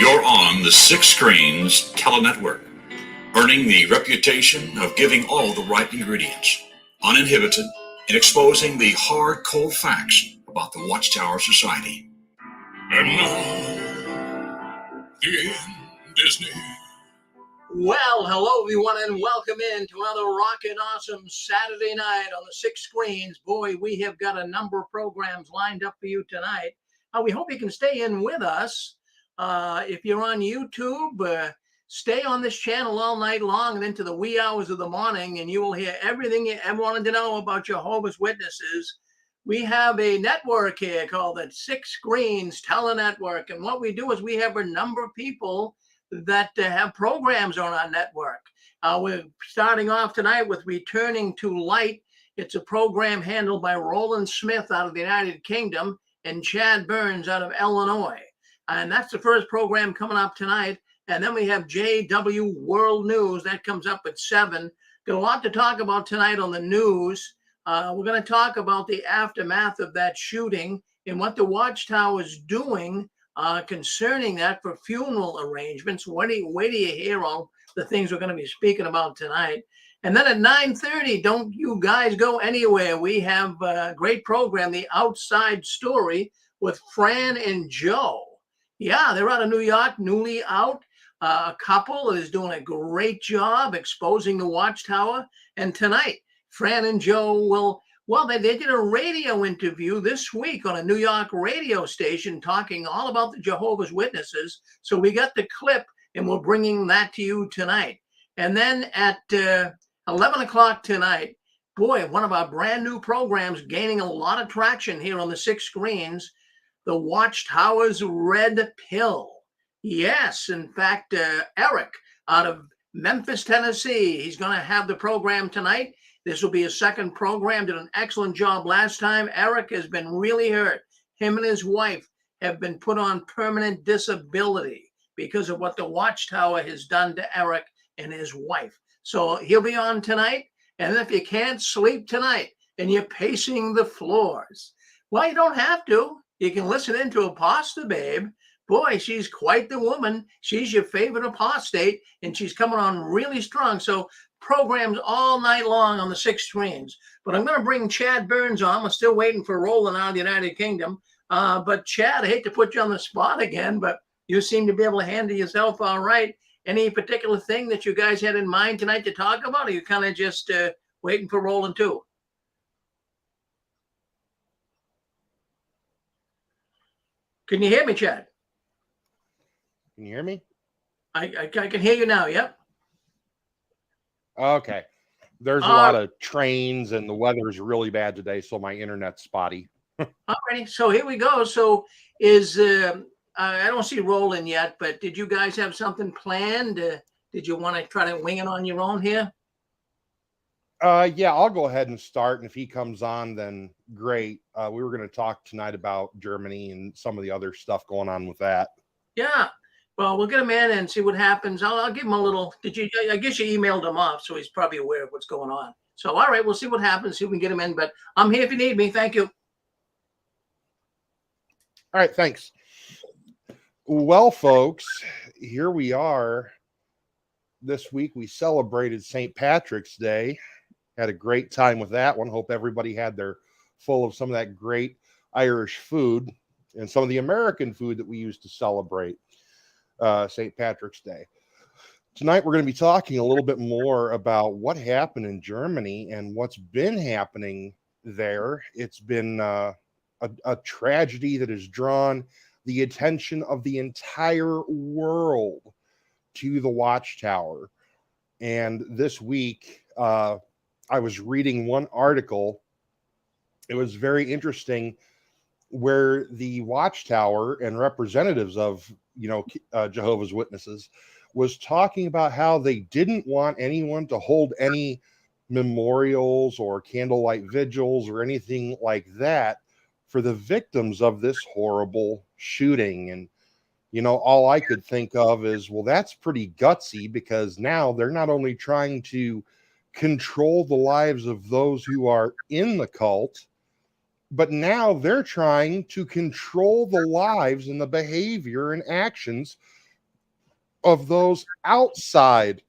You're on the Six Screens Telenetwork, earning the reputation of giving all the right ingredients, uninhibited, and exposing the hard, cold facts about the Watchtower Society. And now, the end, Disney. Well, hello everyone, and welcome in to another rockin' awesome Saturday night on the Six Screens. Boy, we have got a number of programs lined up for you tonight. We hope you can stay in with us. If you're on YouTube, stay on this channel all night long and into the wee hours of the morning, and you will hear everything you ever wanted to know about Jehovah's Witnesses. We have a network here called the Six Screens Telenetwork, and what we do is we have a number of people that have programs on our network. We're starting off tonight with Returning to Light. It's a program handled by Roland Smith out of the United Kingdom and Chad Burns out of Illinois. And that's the first program coming up tonight. And then we have JW World News. That comes up at 7. Got a lot to talk about tonight on the news. We're going to talk about the aftermath of that shooting and what the Watchtower is doing concerning that for funeral arrangements. Wait do you hear all the things we're going to be speaking about tonight. And then at 9:30, don't you guys go anywhere. We have a great program, The Outside Story with Fran and Joe. Yeah, they're out of New York, newly out. A couple is doing a great job exposing the Watchtower. And tonight, Fran and Joe will, they did a radio interview this week on a New York radio station talking all about the Jehovah's Witnesses. So we got the clip, and we're bringing that to you tonight. And then at 11 o'clock tonight, boy, one of our brand new programs gaining a lot of traction here on the Six Screens, the Watchtower's Red Pill. Yes, in fact, Eric out of Memphis, Tennessee, he's going to have the program tonight. This will be his second program. Did an excellent job last time. Eric has been really hurt. Him and his wife have been put on permanent disability because of what the Watchtower has done to Eric and his wife. So he'll be on tonight. And if you can't sleep tonight and you're pacing the floors, well, you don't have to. You can listen in to Apostle Babe. Boy, she's quite the woman. She's your favorite apostate, and she's coming on really strong. So programs all night long on the Six Screens. But I'm going to bring Chad Burns on. I'm still waiting for Roland out of the United Kingdom. But Chad, I hate to put you on the spot again, but you seem to be able to handle yourself all right. Any particular thing that you guys had in mind tonight to talk about, or are you kind of just waiting for Roland too? Can you hear me, Chad? Can you hear me? I can hear you now. Yep. Okay. There's a lot of trains and the weather is really bad today, so my internet's spotty. Alrighty. So here we go. So is I don't see Roland yet, but did you guys have something planned? Did you want to try to wing it on your own here? Yeah, I'll go ahead and start. And if he comes on, then great. We were going to talk tonight about Germany and some of the other stuff going on with that. Yeah. Well, we'll get him in and see what happens. I'll give him a little. I guess you emailed him off, so he's probably aware of what's going on. So, all right, we'll see what happens. See if we can get him in. But I'm here if you need me. Thank you. All right, thanks. Well, folks, here we are. This week we celebrated St. Patrick's Day. Had a great time with that one. Hope everybody had their full of some of that great Irish food and some of the American food that we used to celebrate St. Patrick's Day. Tonight, we're going to be talking a little bit more about what happened in Germany and what's been happening there. It's been a tragedy that has drawn the attention of the entire world to the Watchtower. And this week, I was reading one article. It was very interesting where the Watchtower and representatives of, Jehovah's Witnesses was talking about how they didn't want anyone to hold any memorials or candlelight vigils or anything like that for the victims of this horrible shooting. And, all I could think of is, well, that's pretty gutsy, because now they're not only trying to control the lives of those who are in the cult, but now they're trying to control the lives and the behavior and actions of those outside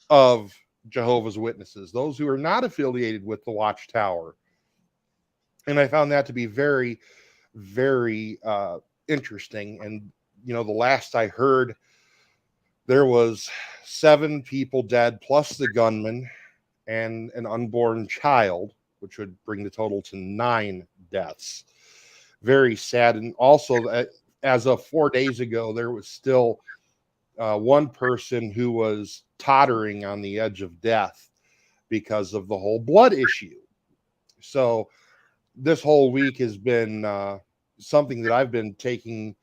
of Jehovah's Witnesses, those who are not affiliated with the Watchtower. And I found that to be very, very interesting. And, you know, the last I heard, there was 7 people dead, plus the gunman and an unborn child, which would bring the total to 9 deaths. Very sad. And also, as of 4 days ago, there was still one person who was tottering on the edge of death because of the whole blood issue. So this whole week has been something that I've been taking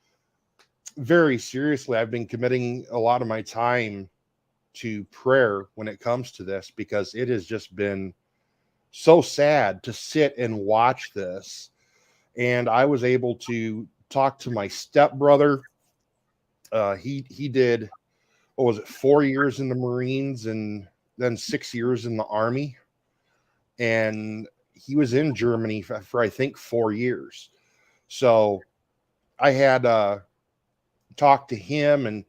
very seriously. I've been committing a lot of my time to prayer when it comes to this, because it has just been so sad to sit and watch this. And I was able to talk to my stepbrother. He did, what was it, 4 years in the Marines and then 6 years in the Army. And he was in Germany for I think 4 years. So I had talked to him, and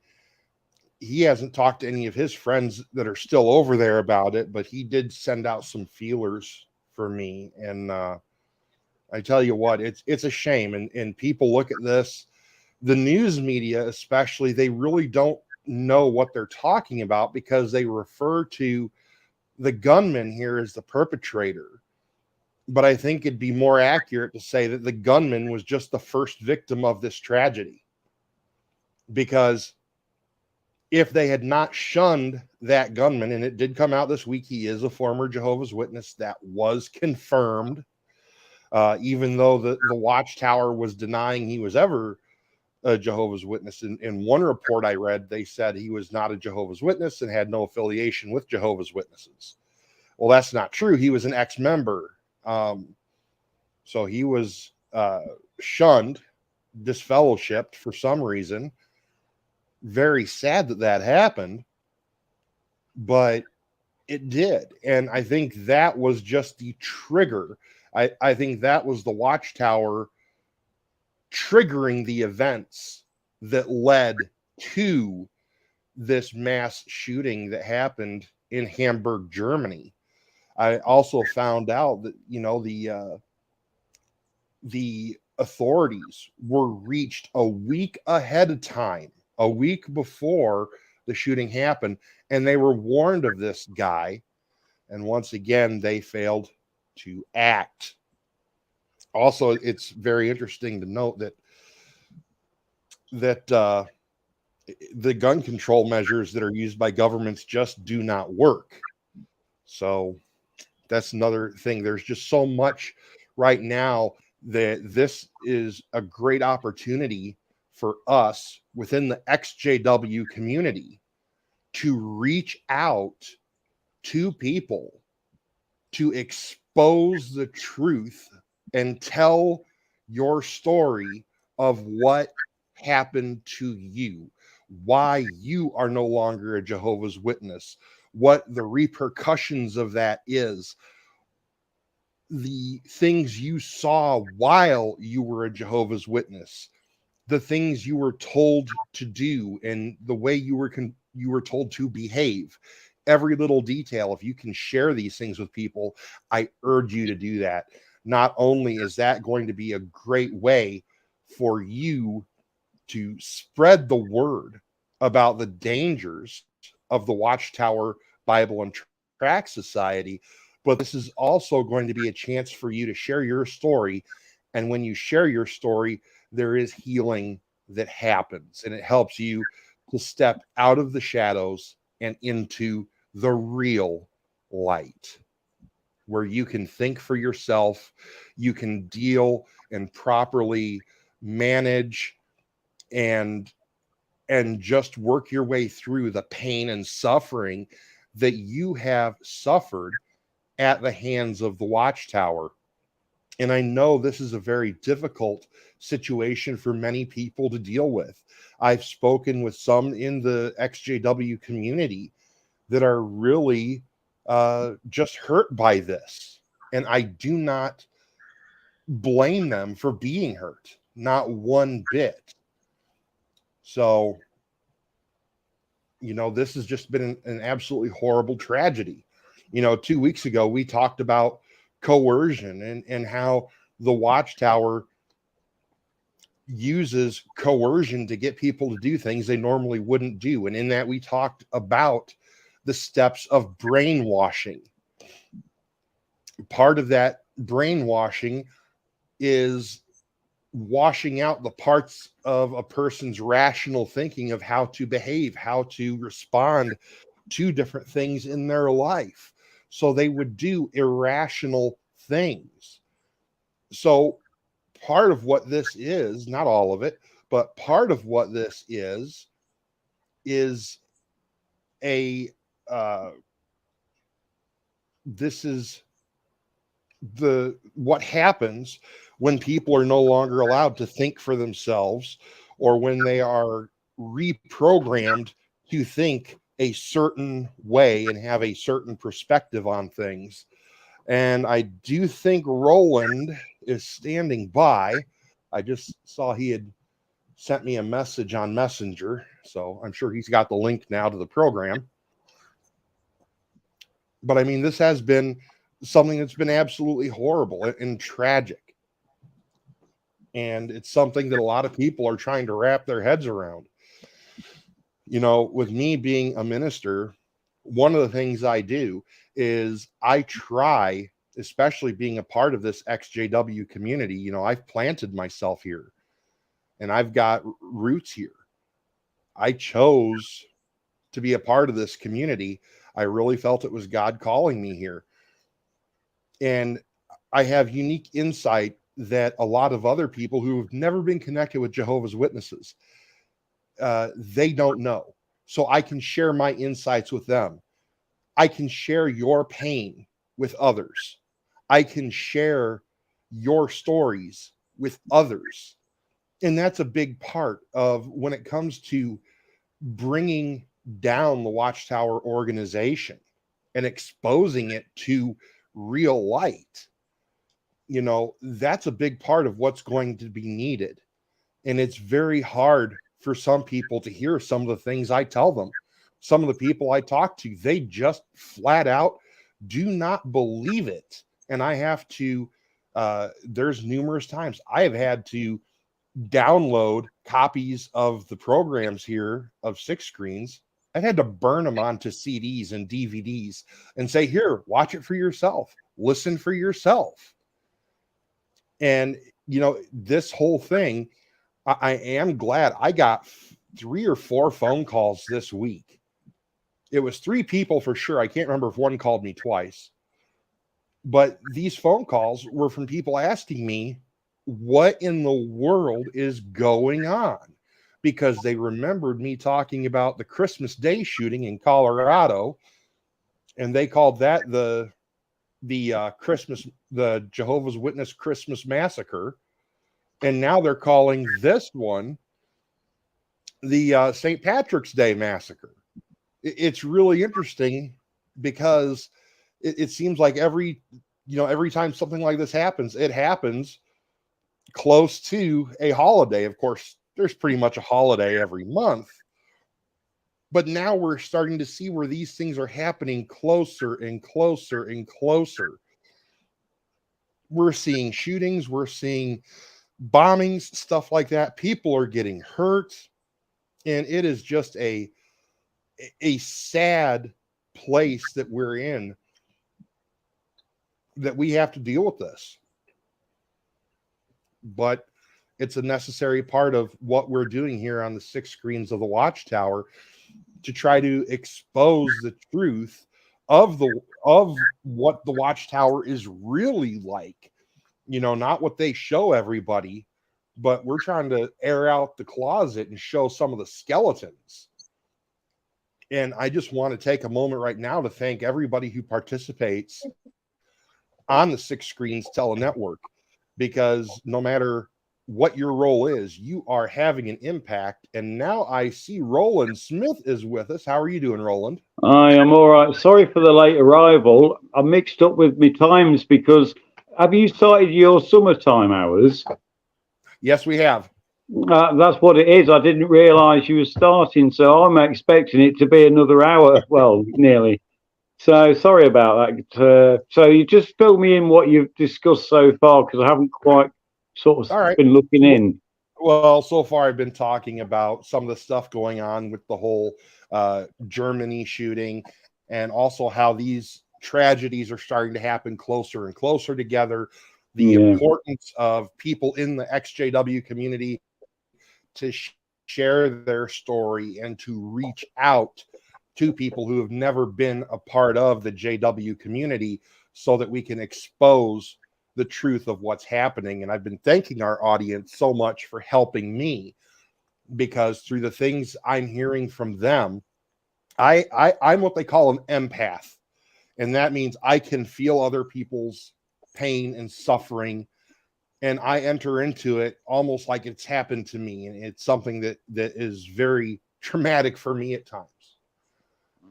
he hasn't talked to any of his friends that are still over there about it, but he did send out some feelers for me. And I tell you what, it's a shame. And people look at this, the news media especially, they really don't know what they're talking about, because they refer to the gunman here as the perpetrator. But I think it'd be more accurate to say that the gunman was just the first victim of this tragedy. Because if they had not shunned that gunman, and it did come out this week, he is a former Jehovah's Witness, that was confirmed, even though the Watchtower was denying he was ever a Jehovah's Witness. In one report I read, they said he was not a Jehovah's Witness and had no affiliation with Jehovah's Witnesses. Well, that's not true. He was an ex-member. So he was shunned, disfellowshipped for some reason. Very sad that happened, but it did. And I think that was just the trigger. I think that was the Watchtower triggering the events that led to this mass shooting that happened in Hamburg, Germany. I also found out that, you know, the authorities were reached a week ahead of time, a week before the shooting happened, and they were warned of this guy. And once again, they failed to act. Also, it's very interesting to note that the gun control measures that are used by governments just do not work. So that's another thing. There's just so much right now that this is a great opportunity for us within the XJW community to reach out to people, to expose the truth and tell your story of what happened to you, why you are no longer a Jehovah's Witness, what the repercussions of that is, the things you saw while you were a Jehovah's Witness, the things you were told to do, and the way you were told to behave. Every little detail. If you can share these things with people, I urge you to do that. Not only is that going to be a great way for you to spread the word about the dangers of the Watchtower Bible and Tract Society, but this is also going to be a chance for you to share your story. And when you share your story, there is healing that happens, and it helps you to step out of the shadows and into the real light, where you can think for yourself, you can deal and properly manage and just work your way through the pain and suffering that you have suffered at the hands of the Watchtower. And I know this is a very difficult situation for many people to deal with. I've spoken with some in the XJW community that are really just hurt by this. And I do not blame them for being hurt, not one bit. So This has just been an absolutely horrible tragedy. 2 weeks ago, we talked about coercion and how the Watchtower uses coercion to get people to do things they normally wouldn't do. And in that, we talked about the steps of brainwashing. Part of that brainwashing is washing out the parts of a person's rational thinking of how to behave, how to respond to different things in their life. So they would do irrational things. So part of what this is, not all of it, but part of what this is this is what happens when people are no longer allowed to think for themselves, or when they are reprogrammed to think a certain way and have a certain perspective on things. And I do think Roland is standing by. I just saw he had sent me a message on Messenger, so I'm sure he's got the link now to the program. But I mean, this has been something that's been absolutely horrible and tragic. And it's something that a lot of people are trying to wrap their heads around. With me being a minister, one of the things I do is I try, especially being a part of this XJW community, I've planted myself here and I've got roots here. I chose to be a part of this community. I really felt it was God calling me here. And I have unique insight that a lot of other people who have never been connected with Jehovah's Witnesses, they don't know. So I can share my insights with them. I can share your pain with others. I can share your stories with others. And that's a big part of when it comes to bringing down the Watchtower organization and exposing it to real light. That's a big part of what's going to be needed. And it's very hard for some people to hear some of the things I tell them. Some of the people I talk to, they just flat out do not believe it. And I have to, there's numerous times I have had to download copies of the programs here of Six Screens. I've had to burn them onto CDs and DVDs and say, here, watch it for yourself. Listen for yourself. And, this whole thing, I am glad I got 3 or 4 phone calls this week. It was 3 people for sure. I can't remember if one called me twice. But these phone calls were from people asking me, what in the world is going on? Because they remembered me talking about the Christmas Day shooting in Colorado, and they called that the Jehovah's Witness Christmas Massacre. And now they're calling this one the St. Patrick's Day Massacre. It's really interesting because it seems like every time something like this happens, it happens close to a holiday. Of course, there's pretty much a holiday every month. But now we're starting to see where these things are happening closer and closer and closer. We're seeing shootings, we're seeing bombings, stuff like that. People are getting hurt. And it is just a sad place that we're in, that we have to deal with this. But it's a necessary part of what we're doing here on the Six Screens of the Watchtower, to try to expose the truth of what the Watchtower is really like. Not what they show everybody, but we're trying to air out the closet and show some of the skeletons. And I just want to take a moment right now to thank everybody who participates on the Six Screens Telenetwork, because no matter what your role is, you are having an impact. And now I see Roland Smith is with us. How are you doing, Roland? I am all right. Sorry for the late arrival. I mixed up with my times because have you started your summertime hours? Yes, we have. That's what it is. I didn't realise you were starting, so I'm expecting it to be another hour. Well, nearly. So sorry about that. So you just fill me in what you've discussed so far, because I haven't quite sort of All right. been looking in. Well, so far I've been talking about some of the stuff going on with the whole Germany shooting, and also how these tragedies are starting to happen closer and closer together. The importance of people in the XJW community to share their story and to reach out to people who have never been a part of the JW community, so that we can expose the truth of what's happening. And I've been thanking our audience so much for helping me, because through the things I'm hearing from them, I'm what they call an empath. And that means I can feel other people's pain and suffering, and I enter into it almost like it's happened to me. And it's something that is very traumatic for me at times.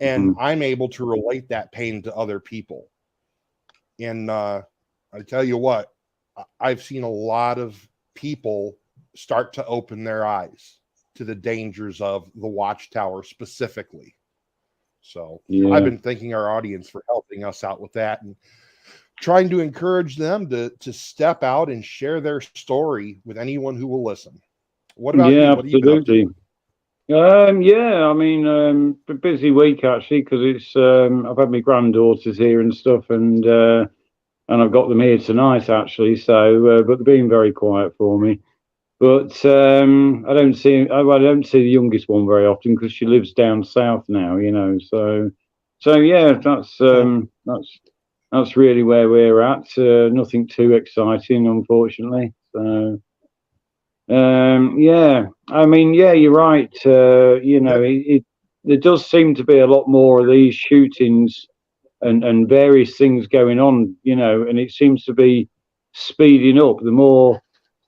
And I'm able to relate that pain to other people. And I tell you what, I've seen a lot of people start to open their eyes to the dangers of the Watchtower specifically. So I've been thanking our audience for helping us out with that, and trying to encourage them to step out and share their story with anyone who will listen. What about you? What have you been up to? I mean, a busy week actually, because it's I've had my granddaughters here and stuff, and I've got them here tonight actually. So, but they're being very quiet for me. But I don't see the youngest one very often, because she lives down south now, you know. So yeah, that's really where we're at. Nothing too exciting, unfortunately. So. I mean, you're right. You know, there does seem to be a lot more of these shootings and various things going on, you know, and it seems to be speeding up. The more,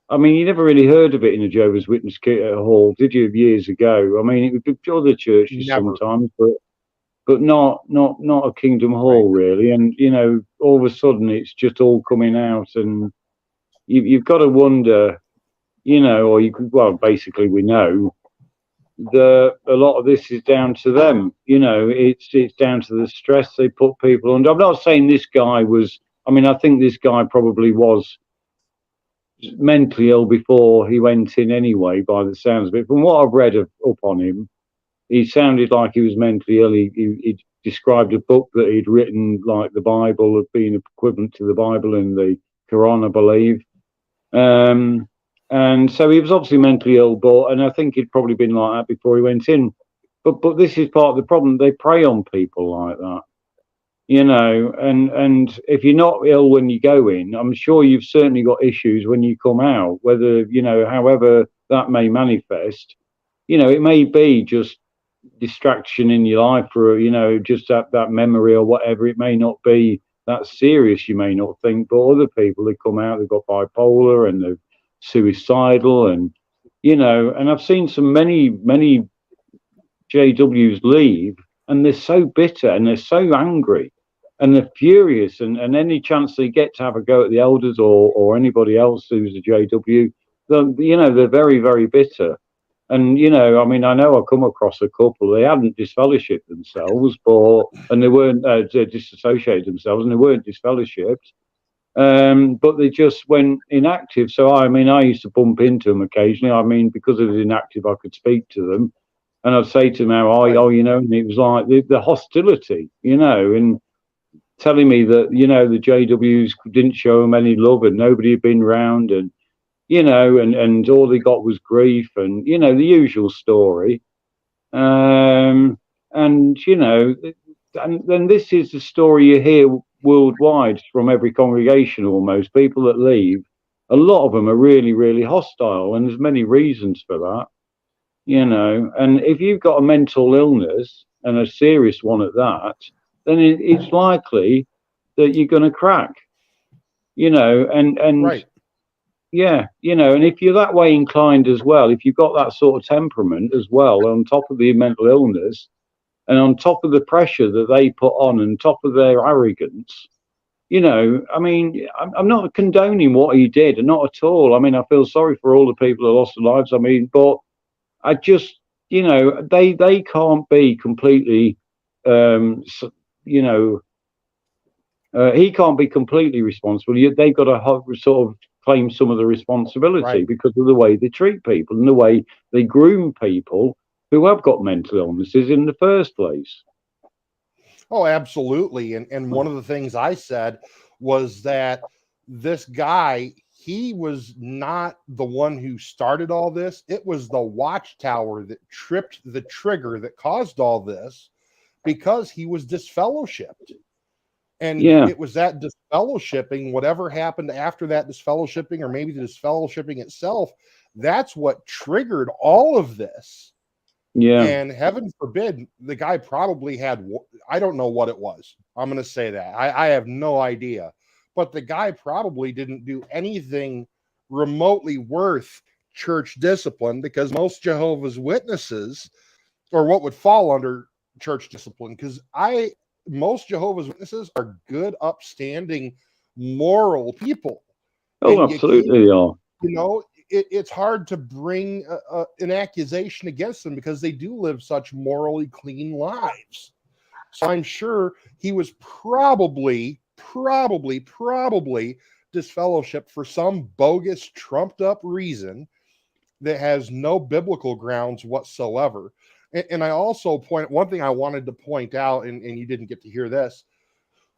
I mean, you never really heard of it in a Jehovah's Witness hall, did you, years ago? I mean, it would be other churches sometimes, but not a Kingdom Hall, really. And you know, all of a sudden, it's just all coming out, and you've got to wonder. You know, or you could, well, basically we know a lot of this is down to them. You know, it's down to the stress they put people under. I'm not saying this guy was, I mean, I think this guy probably was mentally ill before he went in anyway, by the sounds of it. From what I've read up on him, he sounded like he was mentally ill. He described a book that he'd written, like the Bible, of being equivalent to the Bible and the Quran, I believe. And so he was obviously mentally ill, and I think he'd probably been like that before he went in. But this is part of the problem. They prey on people like that, you know. And if you're not ill when you go in, I'm sure you've certainly got issues when you come out. Whether, you know, however that may manifest, you know, it may be just distraction in your life, or you know, just that memory or whatever. It may not be that serious. You may not think, but other people, they come out, they've got bipolar and they've suicidal, and you know, and I've seen many JWs leave, and they're so bitter and they're so angry and they're furious, and any chance they get to have a go at the elders or anybody else who's a JW, you know, they're very, very bitter. And you know, I mean, I know I come across a couple, they hadn't disfellowshipped themselves, and they weren't disassociated themselves, and they weren't disfellowshipped. But they just went inactive. So I mean, I used to bump into them occasionally. I mean, because it was inactive, I could speak to them, and I'd say to them, "How are you?" You know, and it was like the hostility, you know, and telling me that, you know, the JWs didn't show them any love, and nobody had been round, and you know, and all they got was grief, and you know, the usual story. And you know, and then this is the story you hear worldwide from every congregation almost. People that leave, a lot of them are really, really hostile, and there's many reasons for that, you know. And if you've got a mental illness, and a serious one at that, then it's likely that you're going to crack, you know. And right. Yeah, you know, and if you're that way inclined as well, if you've got that sort of temperament as well, on top of the mental illness, and on top of the pressure that they put on, and top of their arrogance, I mean, I'm not condoning what he did, not at all. I mean, I feel sorry for all the people who lost their lives. I mean, but I just, they can't be completely, you know, he can't be completely responsible. They've got to sort of claim some of the responsibility Right. because of the way they treat people and the way they groom people who have got mental illnesses in the first place. Oh, absolutely. And one of the things I said was that this guy, he was not the one who started all this. It was the Watchtower that tripped the trigger that caused all this because he was disfellowshipped. And it was that disfellowshipping, whatever happened after that disfellowshipping, or maybe the disfellowshipping itself, that's what triggered all of this. Yeah. And heaven forbid, the guy probably had, I don't know what it was. I'm going to say that. I have no idea. But the guy probably didn't do anything remotely worth church discipline, because most Jehovah's Witnesses, or what would fall under church discipline, because most Jehovah's Witnesses are good, upstanding, moral people. Oh, absolutely, they are. It's hard to bring an accusation against them because they do live such morally clean lives. So I'm sure he was probably disfellowshipped for some bogus, trumped up reason that has no biblical grounds whatsoever. And I also one thing I wanted to point out, and you didn't get to hear this,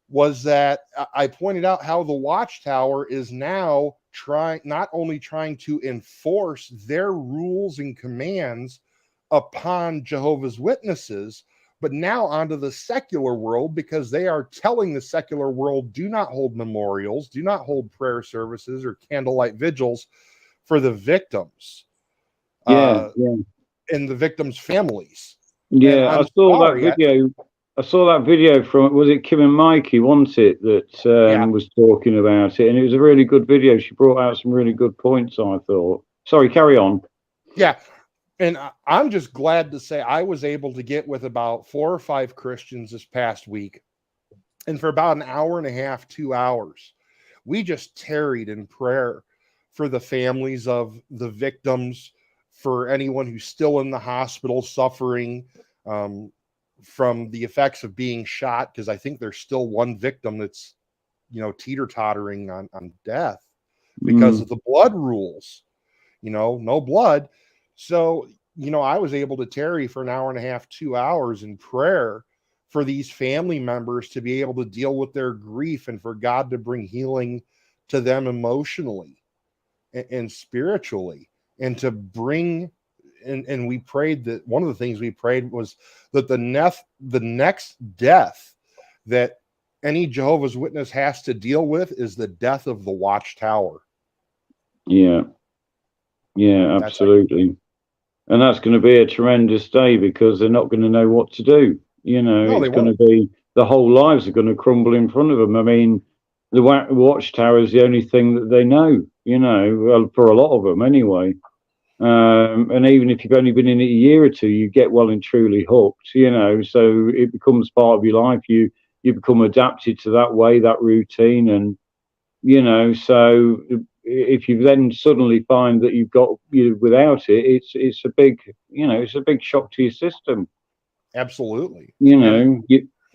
was that I pointed out how the Watchtower is now not only trying to enforce their rules and commands upon Jehovah's Witnesses, but now onto the secular world, because they are telling the secular world, do not hold memorials, do not hold prayer services or candlelight vigils for the victims. And the victims' families. Yeah, I saw that video. I saw that video from, was it Kim and Mikey, wasn't it, that was talking about it, and it was a really good video. She brought out some really good points, I thought. Sorry, carry on. Yeah, and I'm just glad to say I was able to get with about 4 or 5 Christians this past week, and for about an hour and a half, 2 hours, we just tarried in prayer for the families of the victims, for anyone who's still in the hospital suffering from the effects of being shot, because I think there's still one victim that's, teeter-tottering on death because of the blood rules, no blood. So, I was able to tarry for an hour and a half, 2 hours in prayer for these family members to be able to deal with their grief, and for God to bring healing to them emotionally and spiritually, and to bring, and we prayed that one of the things we prayed was that the next death that any Jehovah's Witness has to deal with is the death of the Watchtower. Yeah, absolutely. And that's going to be a tremendous day, because they're not going to know what to do. It's going to be, the whole lives are going to crumble in front of them. I mean, the Watchtower is the only thing that they know, for a lot of them anyway. And even if you've only been in it a year or two, you get well and truly hooked, so it becomes part of your life. You become adapted to that way, that routine. And, so if you then suddenly find that you've got without it, it's a big, it's a big shock to your system. Absolutely.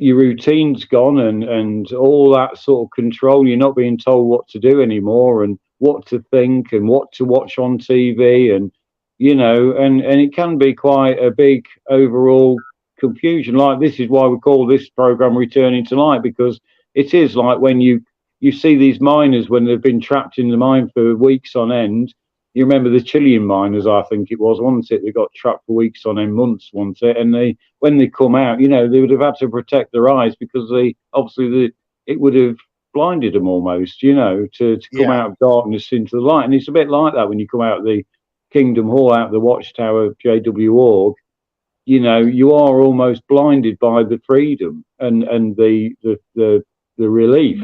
Your routine's gone, and all that sort of control. You're not being told what to do anymore, and what to think, and what to watch on TV, and and it can be quite a big overall confusion. Like, this is why we call this program Returning to Light, because it is like when you see these miners when they've been trapped in the mine for weeks on end. You remember the Chilean miners, I think it was, wasn't it? They got trapped for weeks on end, months, wasn't it? And when they come out, they would have had to protect their eyes, because it would have blinded them almost, to come out of darkness into the light. And it's a bit like that when you come out of the Kingdom Hall, out of the Watchtower JW org. You are almost blinded by the freedom and the relief,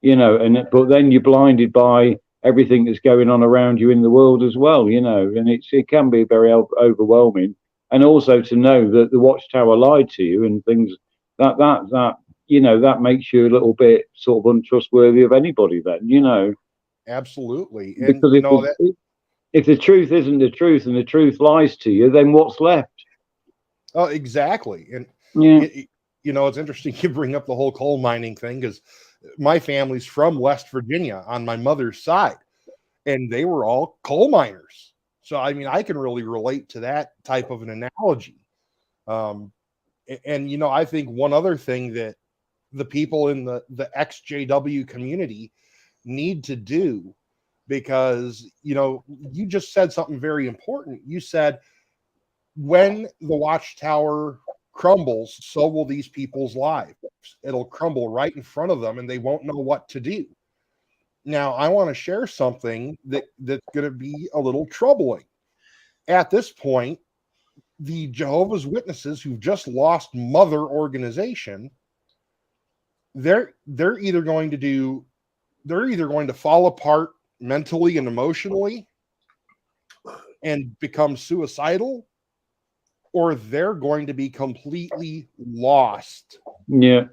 but then you're blinded by everything that's going on around you in the world as well, and it can be very overwhelming. And also to know that the Watchtower lied to you, and things that that makes you a little bit sort of untrustworthy of anybody then, Absolutely. And because if the truth isn't the truth and the truth lies to you, then what's left? Oh, exactly. And Yeah. it's interesting you bring up the whole coal mining thing, because my family's from West Virginia on my mother's side, and they were all coal miners. So, I mean, I can really relate to that type of an analogy. And I think one other thing that the people in the XJW community need to do, because, you just said something very important. You said, when the Watchtower crumbles, so will these people's lives. It'll crumble right in front of them, and they won't know what to do. Now, I want to share something that's going to be a little troubling. At this point, the Jehovah's Witnesses, who've just lost mother organization, they're either going to fall apart mentally and emotionally and become suicidal, or they're going to be completely lost. Yeah.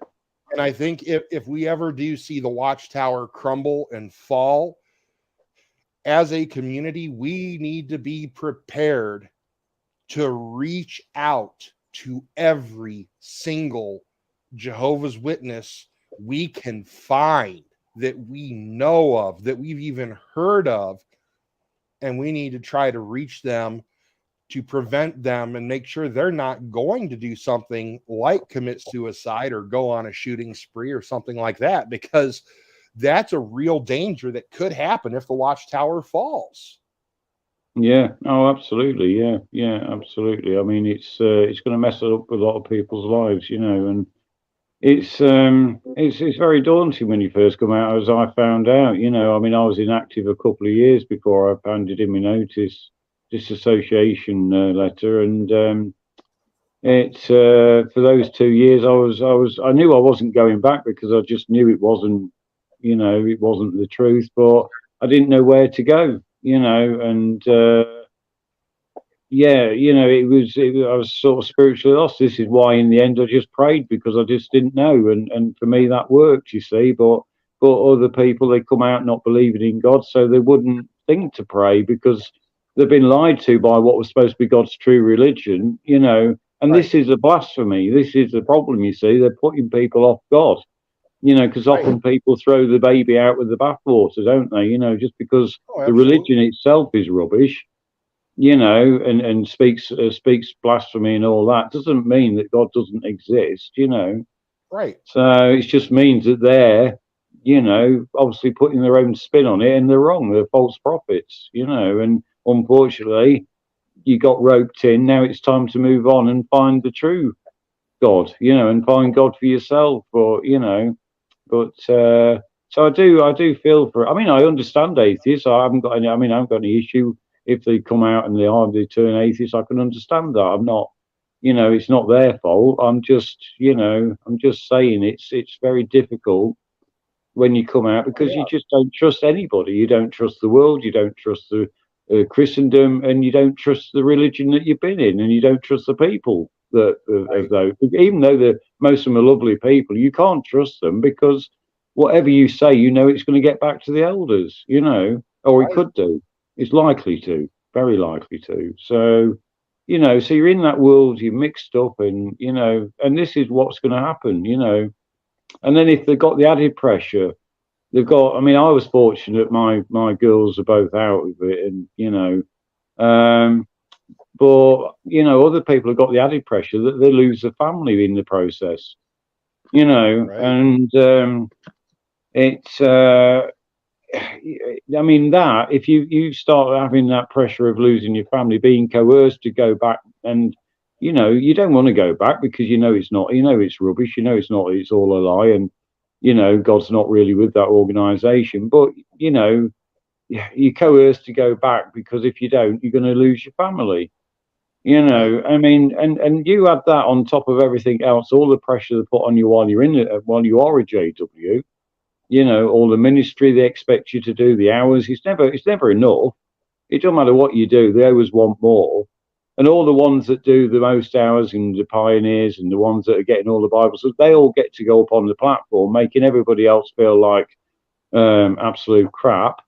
And I think if we ever do see the Watchtower crumble and fall, as a community, we need to be prepared to reach out to every single Jehovah's Witness we can find, that we know of, that we've even heard of, and we need to try to reach them to prevent them and make sure they're not going to do something like commit suicide or go on a shooting spree or something like that, because that's a real danger that could happen if the Watchtower falls. Yeah. Oh, absolutely. Yeah. Yeah. Absolutely. I mean, it's going to mess up a lot of people's lives, and it's very daunting when you first come out, as I found out. I mean, I was inactive a couple of years before I handed in my disassociation letter, and it's for those 2 years I knew I wasn't going back, because I just knew it wasn't the truth, but I didn't know where to go, and I was sort of spiritually lost. This is why in the end I just prayed, because I just didn't know, and for me that worked, you see. But other people, they come out not believing in God, so they wouldn't think to pray, because they've been lied to by what was supposed to be God's true religion, and Right. This is a blasphemy. This is the problem, you see. They're putting people off God, because often people throw the baby out with the bathwater, don't they? Just because the religion itself is rubbish, and speaks blasphemy and all that, doesn't mean that God doesn't exist, Right. So it just means that they're, obviously putting their own spin on it, and they're wrong. They're false prophets, and unfortunately, you got roped in. Now it's time to move on and find the true God, and find God for yourself, or But so I do feel for. I mean, I understand atheists. I haven't got any. I mean, I haven't got any issue if they come out and they turn atheists. I can understand that. I'm not. It's not their fault. I'm just saying it's very difficult when you come out, because you just don't trust anybody. You don't trust the world. You don't trust the Christendom, and you don't trust the religion that you've been in, and you don't trust the people that of those. Even though most of them are lovely people, you can't trust them, because whatever you say, it's going to get back to the elders, or it could do. It's likely to, very likely to. So, so you're in that world, you're mixed up, and and this is what's going to happen, And then if they've got the added pressure, they've got. I mean, I was fortunate; my girls are both out of it, and but other people have got the added pressure that they lose the family in the process, and it's. I mean, that if you start having that pressure of losing your family, being coerced to go back, and you don't want to go back, because it's not, it's rubbish, it's not, it's all a lie, and God's not really with that organization, but you're coerced to go back, because if you don't, you're going to lose your family. I mean, and you add that on top of everything else, all the pressure they put on you while you're in it, while you are a JW, all the ministry they expect you to do, the hours, it's never enough. It doesn't matter what you do, they always want more. And all the ones that do the most hours and the pioneers and the ones that are getting all the Bibles, they all get to go up on the platform, making everybody else feel like absolute crap.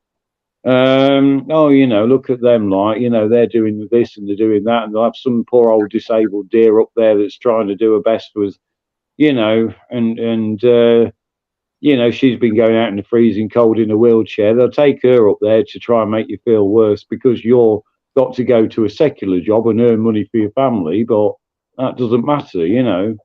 Oh, you know, look at them, like, you know, they're doing this and they're doing that, and they'll have some poor old disabled dear up there that's trying to do her best with, you know, and you know, she's been going out in the freezing cold in a wheelchair. They'll take her up there to try and make you feel worse because you're got to go to a secular job and earn money for your family, but that doesn't matter, you know.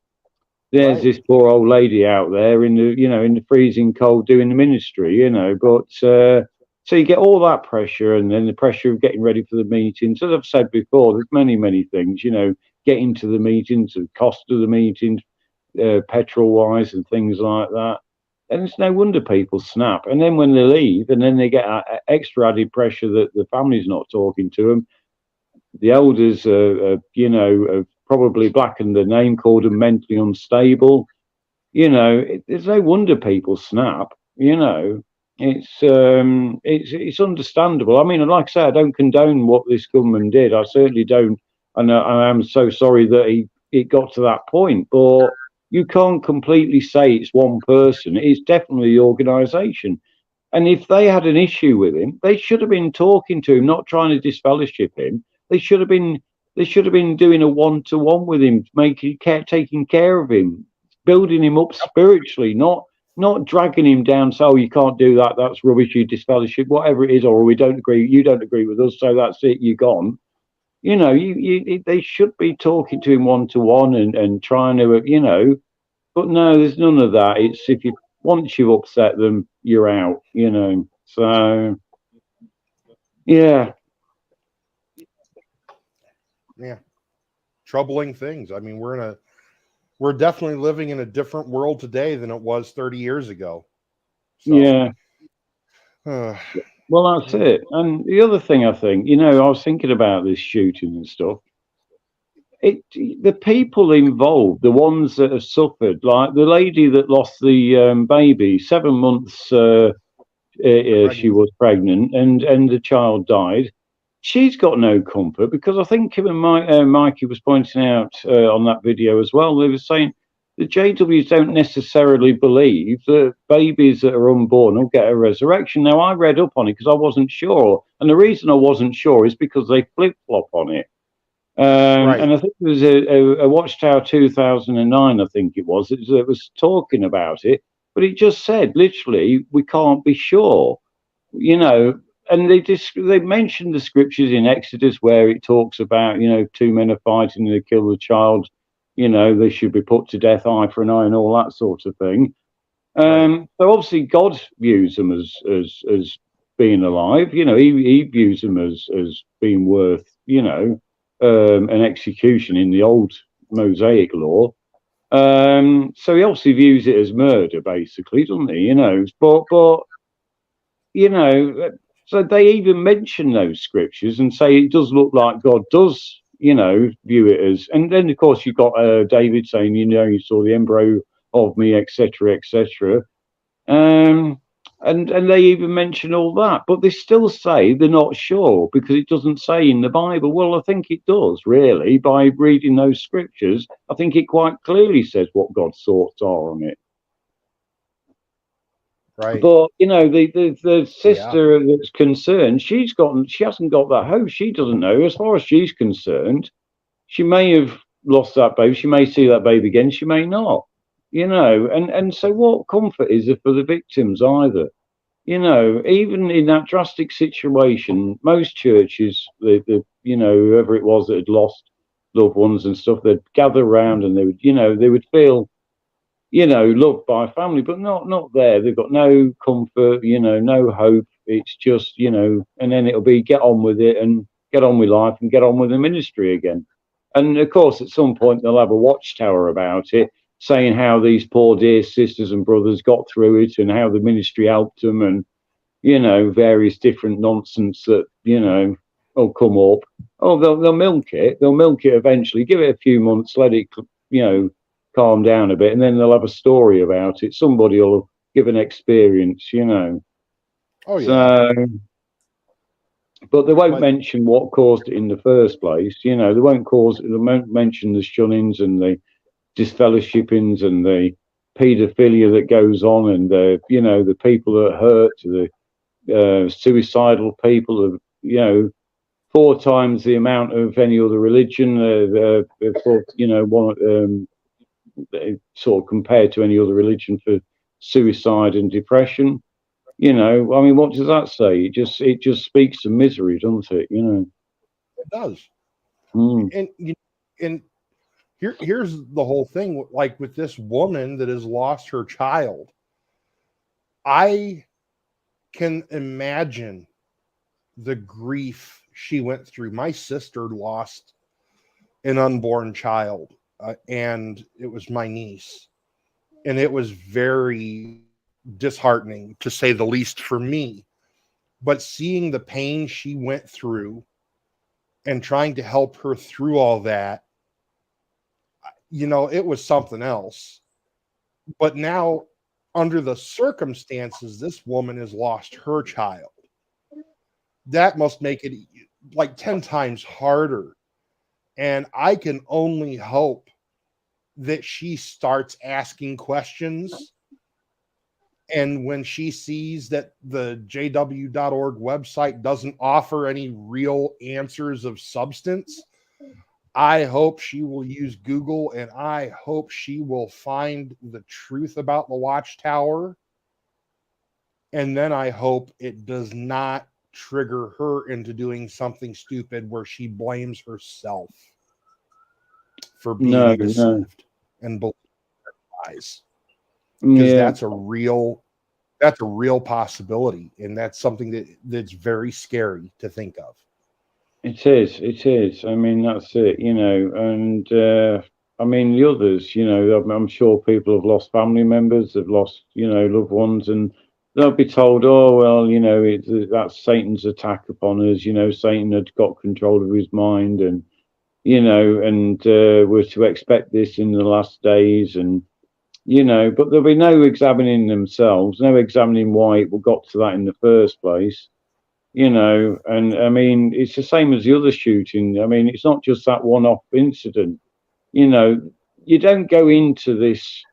There's this poor old lady out there in the, you know, in the freezing cold doing the ministry, you know. But so you get all that pressure, and then the pressure of getting ready for the meetings. As I've said before, there's many things, you know, getting to the meetings, the cost of the meetings, petrol wise, and things like that. And it's no wonder people snap. And then when they leave, and then they get extra added pressure that the family's not talking to them. The elders, you know, have probably blackened their name, called them mentally unstable. You know, there's no wonder people snap. You know, it's understandable. I mean, like I say, I don't condone what this government did. I certainly don't, and I am so sorry that it got to that point. But you can't completely say it's one person. It's definitely the organisation. And if they had an issue with him, they should have been talking to him, not trying to disfellowship him. They should have been doing a one-to-one with him, taking care of him, building him up spiritually, not dragging him down. So, oh, you can't do that. That's rubbish. You disfellowship, whatever it is, or we don't agree. You don't agree with us, so that's it. You're gone. You know, they should be talking to him one-to-one and trying to, you know. But no, there's none of that. It's once you've upset them, you're out. You know. So yeah. Yeah, troubling things. I mean, we're definitely living in a different world today than it was 30 years ago. So, yeah. Well, that's it. And the other thing, I think, you know, I was thinking about this shooting and stuff. The people involved, the ones that have suffered, like the lady that lost the baby, 7 months she was pregnant, and the child died. She's got no comfort, because I think even Mikey was pointing out on that video as well, they were saying the JWs don't necessarily believe that babies that are unborn will get a resurrection. Now, I read up on it because I wasn't sure. And the reason I wasn't sure is because they flip-flop on it. Right. And I think there was a Watchtower 2009, I think it was talking about it. But it just said, literally, we can't be sure, you know. And they mentioned the scriptures in Exodus where it talks about, you know, two men are fighting and they kill the child, you know, they should be put to death, eye for an eye, and all that sort of thing. So obviously God views them as being alive, you know. He views them as being worth, you know, an execution in the old Mosaic law. So he obviously views it as murder, basically, doesn't he? You know, but you know. So they even mention those scriptures and say it does look like God does, you know, view it as. And then, of course, you've got David saying, you know, you saw the embryo of me, etc., etc. And they even mention all that. But they still say they're not sure because it doesn't say in the Bible. Well, I think it does, really. By reading those scriptures, I think it quite clearly says what God's thoughts are on it. Right. But you know, the sister that's concerned, she hasn't got that hope. She doesn't know. As far as she's concerned, she may have lost that baby. She may see that baby again. She may not. You know, and so what comfort is there for the victims either? You know, even in that drastic situation, most churches, the you know, whoever it was that had lost loved ones and stuff, they'd gather around and they would, you know, they would feel, you know, loved by family, but not there. They've got no comfort, you know, no hope. It's just, you know, and then it'll be get on with it and get on with life and get on with the ministry again. And of course, at some point they'll have a watchtower about it, saying how these poor dear sisters and brothers got through it and how the ministry helped them, and you know, various different nonsense that, you know, will come up. Oh, they'll milk it. They'll milk it eventually. Give it a few months, let it, you know, calm down a bit, and then they'll have a story about it. Somebody will give an experience, you know. Oh yeah. But they won't But mention what caused it in the first place. They won't mention the shunnings and the disfellowshippings and the paedophilia that goes on, and the people that hurt, the suicidal people, of 4 times the amount of any other religion, for one sort of compared to any other religion for suicide and depression. I mean, what does that say? It just speaks to misery, doesn't it? it does. Mm. And here's the whole thing. Like with this woman that has lost her child, I can imagine the grief she went through. My sister lost an unborn child, and it was my niece, and it was very disheartening, to say the least, for me. But seeing the pain she went through and trying to help her through all that, it was something else. But now, under the circumstances, this woman has lost her child. That must make it like 10 times harder. And I can only hope that she starts asking questions. And when she sees that the jw.org website doesn't offer any real answers of substance, I hope she will use Google, and I hope she will find the truth about the Watchtower. And then I hope it does not trigger her into doing something stupid where she blames herself for No, being deceived and believing lies. no. Because Yeah, that's a real possibility, and that's something that's very scary to think of. it is. It is. I mean, that's it. And I mean the others. I'm sure people have lost family members, have lost loved ones, and they'll be told, "Oh well, that's Satan's attack upon us." Satan had got control of his mind, and we're to expect this in the last days, and but there'll be no examining themselves, no examining why it got to that in the first place. And I mean, it's the same as the other shooting. I mean, it's not just that one-off incident. You know, you don't go into this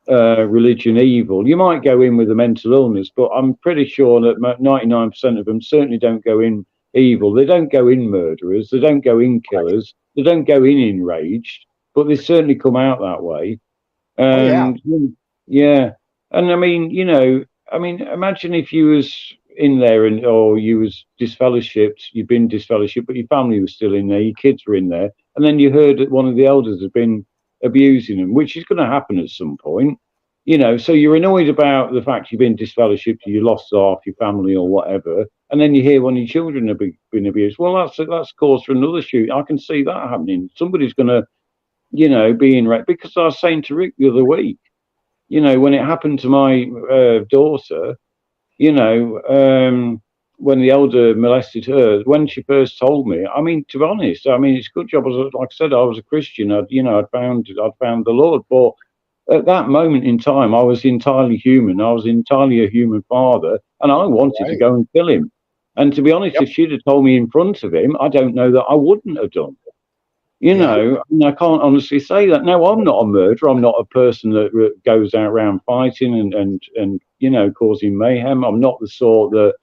religion evil. You might go in with a mental illness, but I'm pretty sure that 99% of them certainly don't go in evil. They don't go in murderers. They don't go in killers. They don't go in enraged, but they certainly come out that way. Oh yeah. And yeah, and I mean, imagine if you was in there or you was disfellowshipped, you'd been disfellowshipped, but your family was still in there, your kids were in there, and then you heard that one of the elders had been abusing them, which is going to happen at some point. So you're annoyed about the fact you've been disfellowshipped, you lost half your family or whatever, and then you hear one of your children have been abused. Well, that's cause for another shoot. I can see that happening. Somebody's going to being raped. Because I was saying to Rick the other week, when it happened to my daughter, when the elder molested her, when she first told me, I mean, to be honest, I mean, it's a good job. Like I said, I was a Christian. I'd found the Lord, but at that moment in time, I was entirely human. I was entirely a human father, and I wanted to go and kill him. And to be honest, Yep. if she'd have told me in front of him, I don't know that I wouldn't have done. I can't honestly say that. No, I'm not a murderer. I'm not a person that goes out around fighting and causing mayhem. I'm not the sort that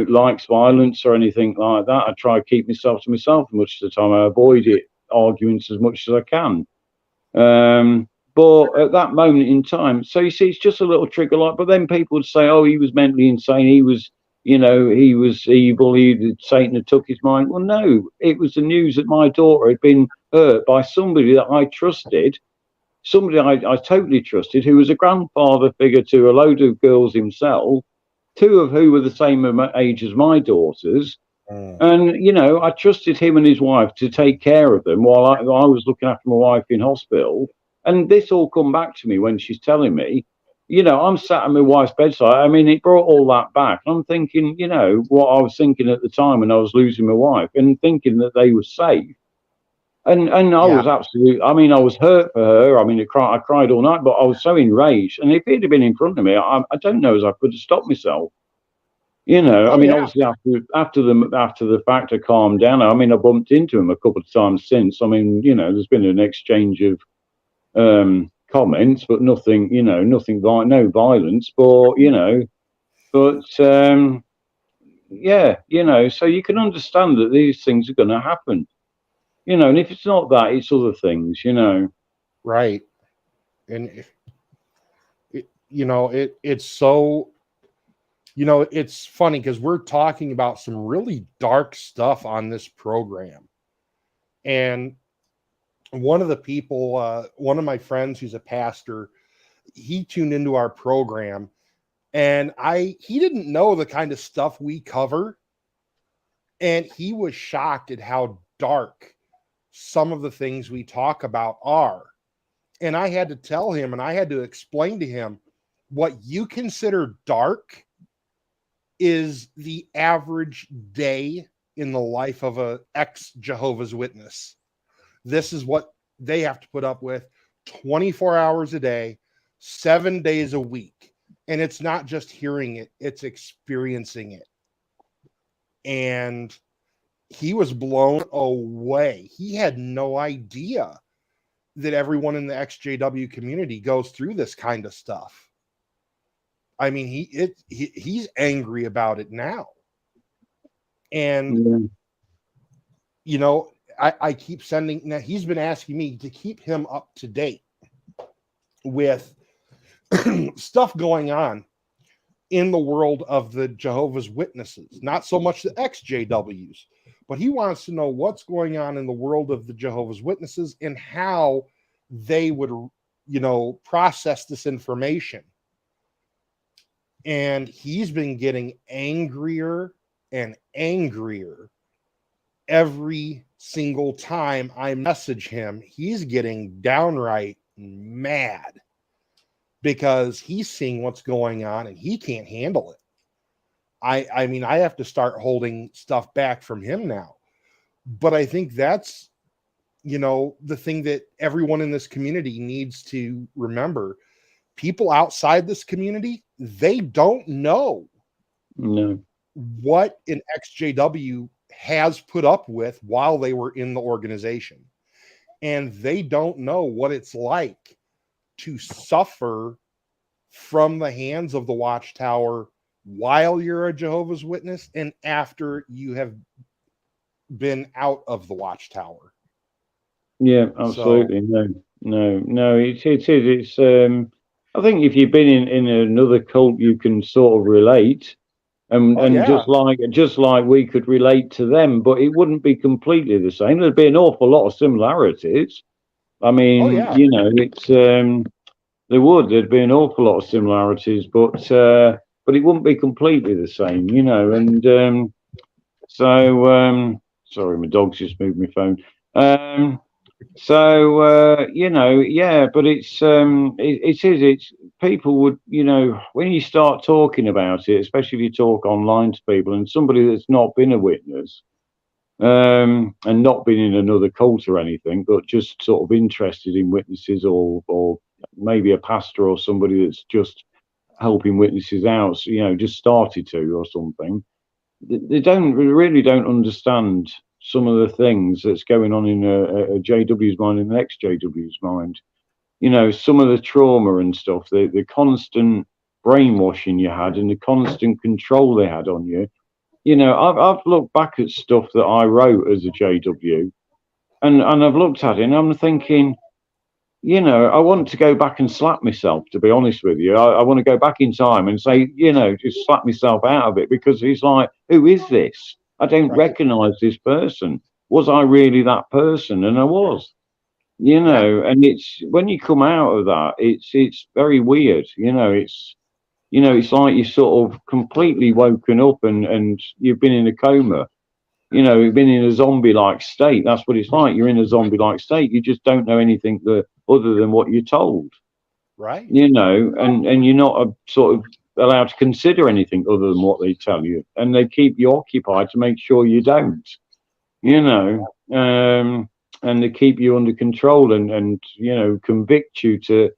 likes violence or anything like that. I try to keep myself to myself much of the time. I avoid arguments as much as I can. But at that moment in time, so you see, it's just a little trigger light. But then people would say, "Oh, he was mentally insane. He was." He was evil. Satan had took his mind. Well, no, it was the news that my daughter had been hurt by somebody that I trusted, somebody I totally trusted, who was a grandfather figure to a load of girls himself, two of who were the same age as my daughters. And, I trusted him and his wife to take care of them while I was looking after my wife in hospital. And this all come back to me when she's telling me, I'm sat at my wife's bedside. I mean, it brought all that back. I'm thinking, what I was thinking at the time when I was losing my wife and thinking that they were safe. And I was absolutely, I mean, I was hurt for her. I mean, I cried all night, but I was so enraged. And if it had been in front of me, I don't know as I could have stopped myself. You know, I Oh mean, yeah. obviously after the fact, I calmed down. I mean, I bumped into him a couple of times since. I mean, you know, there's been an exchange of comments, but nothing, you know, nothing no violence, but you know, but yeah, you know, so you can understand that these things are going to happen, you know, and if it's not that, it's other things, you know. Right. And you know, it's so, you know, it's funny because we're talking about some really dark stuff on this program. And one of the people, one of my friends who's a pastor, he tuned into our program, and he didn't know the kind of stuff we cover, and he was shocked at how dark some of the things we talk about are. And I had to tell him, and I had to explain to him, what you consider dark is the average day in the life of a ex-Jehovah's Witness. This is what they have to put up with 24 hours a day, 7 days a week. And it's not just hearing it, it's experiencing it. And he was blown away. He had no idea that everyone in the XJW community goes through this kind of stuff. I mean, he's angry about it now. And, Yeah. you know, I keep sending, now he's been asking me to keep him up to date with stuff going on in the world of the Jehovah's Witnesses, not so much the XJWs, but he wants to know what's going on in the world of the Jehovah's Witnesses and how they would, you know, process this information. And he's been getting angrier and angrier every single time I message him. He's getting downright mad because he's seeing what's going on and he can't handle it. I mean, I have to start holding stuff back from him now. But I think that's, you know, the thing that everyone in this community needs to remember. People outside this community, they don't know what an XJW has put up with while they were in the organization. And they don't know what it's like to suffer from the hands of the Watchtower while you're a Jehovah's Witness and after you have been out of the Watchtower. Yeah, absolutely. So, no. It's I think if you've been in another cult, you can sort of relate, and yeah. just like we could relate to them, but it wouldn't be completely the same. There'd be an awful lot of similarities. I mean, you know, it's there'd be an awful lot of similarities, but it wouldn't be completely the same, you know. And sorry, my dog's just moved my phone. You know, yeah, but it's people would, you know, when you start talking about it, especially if you talk online to people and somebody that's not been a witness, and not been in another cult or anything, but just sort of interested in witnesses or maybe a pastor or somebody that's just helping witnesses out, you know, just started to or something, they really don't understand some of the things that's going on in a JW's mind and the next JW's mind. You know, some of the trauma and stuff, the constant brainwashing you had and the constant control they had on you. You know, I've looked back at stuff that I wrote as a JW, and I've looked at it and I'm thinking, you know, I want to go back and slap myself, to be honest with you. I want to go back in time and say, you know, just slap myself out of it, because it's like, who is this? I don't recognize this person. Was I really that person? And I was, you know, and it's when you come out of that, it's very weird. You know, it's like you're sort of completely woken up and you've been in a coma. You know, you've been in a zombie-like state. That's what it's like. You're in a zombie-like state. You just don't know anything other than what you're told. Right. You know, and you're not sort of allowed to consider anything other than what they tell you. And they keep you occupied to make sure you don't. You know, and they keep you under control and you know, convict you to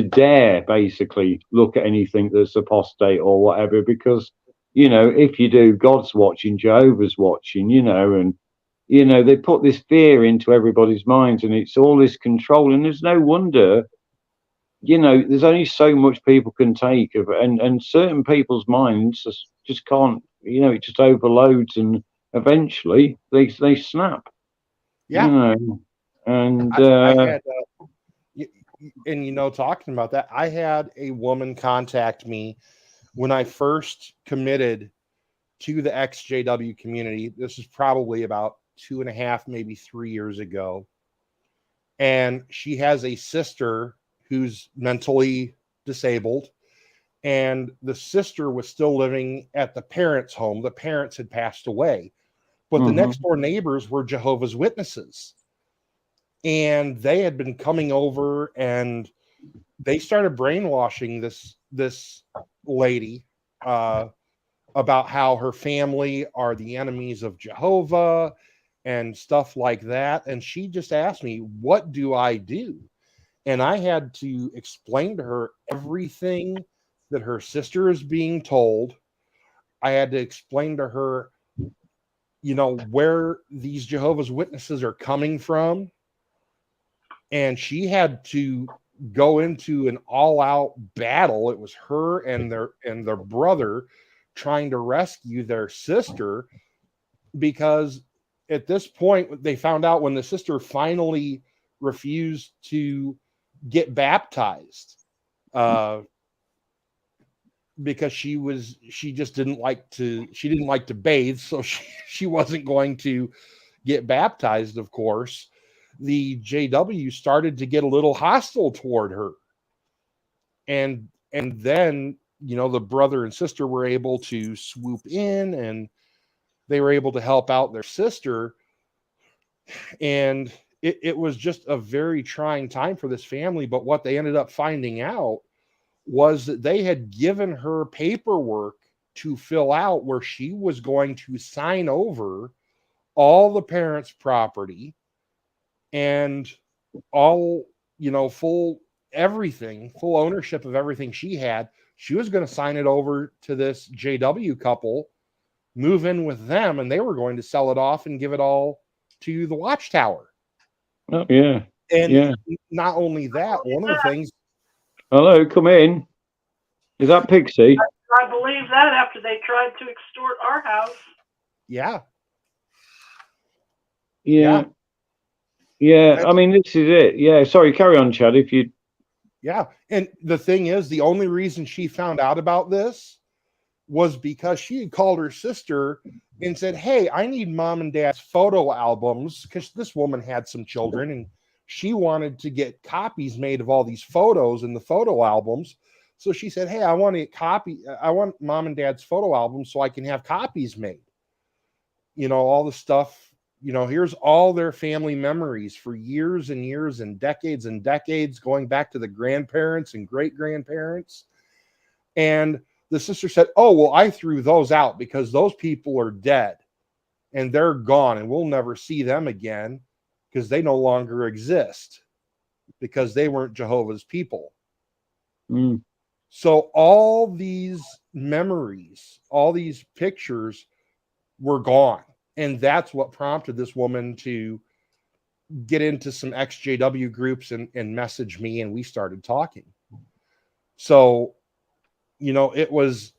dare basically look at anything that's apostate or whatever, because you know, if you do, God's watching, Jehovah's watching, you know, and, you know, they put this fear into everybody's minds, and it's all this control. And there's no wonder, you know, there's only so much people can take of it, and certain people's minds just can't, you know, it just overloads, and eventually they snap, Yeah. you know. And I had, and you know, talking about that, I had a woman contact me when I first committed to the XJW community. This is probably about 2.5, maybe 3 years ago. And she has a sister who's mentally disabled. And the sister was still living at the parents' home. The parents had passed away. But the next door neighbors were Jehovah's Witnesses. And they had been coming over, and they started brainwashing this lady about how her family are the enemies of Jehovah and stuff like that. And she just asked me, what do I do? And I had to explain to her everything that her sister is being told. I had to explain to her, you know, where these Jehovah's Witnesses are coming from. And she had to go into an all-out battle. It was her and their brother trying to rescue their sister, because at this point they found out when the sister finally refused to get baptized, because she didn't like to bathe, so she wasn't going to get baptized. Of course, the JW started to get a little hostile toward her, and then, you know, the brother and sister were able to swoop in, and they were able to help out their sister. And it was just a very trying time for this family. But what they ended up finding out was that they had given her paperwork to fill out where she was going to sign over all the parents' property and all, you know, full ownership of everything she had. She was going to sign it over to this JW couple, move in with them, and they were going to sell it off and give it all to the Watchtower. oh yeah, And yeah. not only that, one of the things. Hello, come in. Is that Pixie? I believe that after they tried to extort our house. Yeah. Yeah. I mean, this is it. Yeah. Sorry, carry on, Chad. If you. Yeah. And the thing is, the only reason she found out about this was because she had called her sister and said, hey, I need mom and dad's photo albums, because this woman had some children and she wanted to get copies made of all these photos in the photo albums. So she said, hey, I want mom and dad's photo albums so I can have copies made. You know, all the stuff, you know, here's all their family memories for years and years and decades, going back to the grandparents and great-grandparents. And the sister said, oh, well, I threw those out because those people are dead and they're gone and we'll never see them again because they no longer exist because they weren't Jehovah's people. Mm. So all these memories, all these pictures were gone. And that's what prompted this woman to get into some XJW groups and message me, and we started talking. So, you know, it was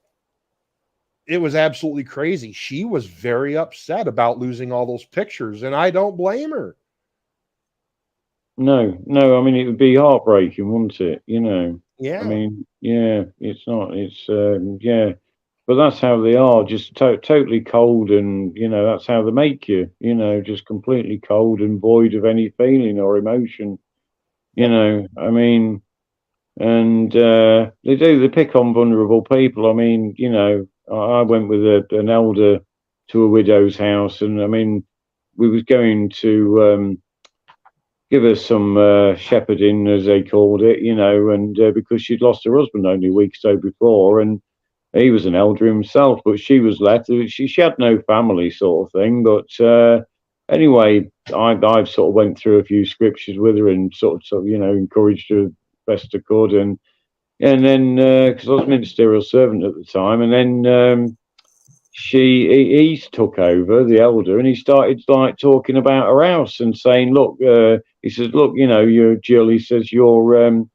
absolutely crazy. She was very upset about losing all those pictures, and I don't blame her. No, I mean, it would be heartbreaking, wouldn't it? You know. Yeah. I mean, yeah, it's not. It's yeah, but that's how they are, just totally cold, and you know that's how they make you. You know, just completely cold and void of any feeling or emotion. You know, I mean, and they pick on vulnerable people. I mean, you know, I went with an elder to a widow's house, and I mean, we was going to give her some shepherding, as they called it, you know, and because she'd lost her husband only a week or so before, and he was an elder himself, but she was left. She had no family, sort of thing. But anyway, I sort of went through a few scriptures with her and sort of you know, encouraged her best I could, and then because I was ministerial servant at the time, and then he took over, the elder, and he started like talking about her house and saying, look, he says, look, you know, you're Jill. He says, you're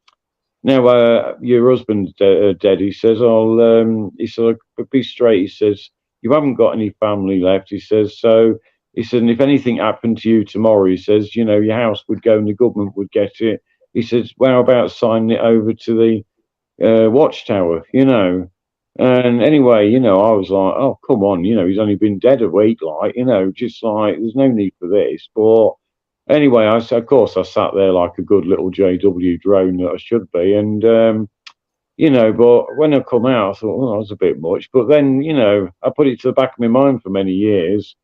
now your husband's dead. He says, he said, be straight. He says, you haven't got any family left. He says, so he said, and if anything happened to you tomorrow, he says, you know, your house would go and the government would get it. He says, well, how about signing it over to the Watchtower, you know? And anyway, you know, I was like, oh, come on, you know, he's only been dead a week, like, you know, just like, there's no need for this. But anyway, of course, I sat there like a good little JW drone that I should be. And, you know, but when I come out, I thought, oh, that was a bit much. But then, you know, I put it to the back of my mind for many years.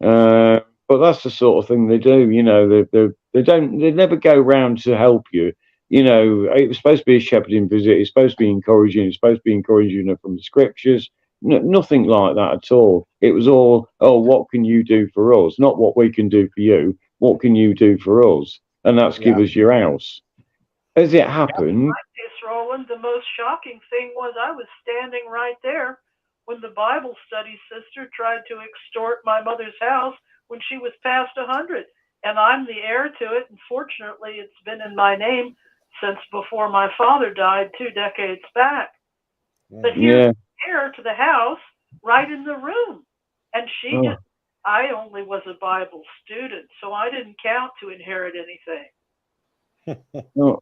But that's the sort of thing they do, you know, they never go round to help you. You know, it was supposed to be a shepherding visit. It's supposed to be encouraging. It's supposed to be encouraging from the scriptures. Nothing like that at all. It was all, oh, what can you do for us? Not what we can do for you. What can you do for us? And that's give us your house. As it happened. Yes, Roland, the most shocking thing was I was standing right there when the Bible study sister tried to extort my mother's house when she was past 100. And I'm the heir to it. And fortunately, it's been in my name since before my father died 2 decades back. But here's the heir to the house right in the room. And she just, I only was a Bible student, so I didn't count to inherit anything. No,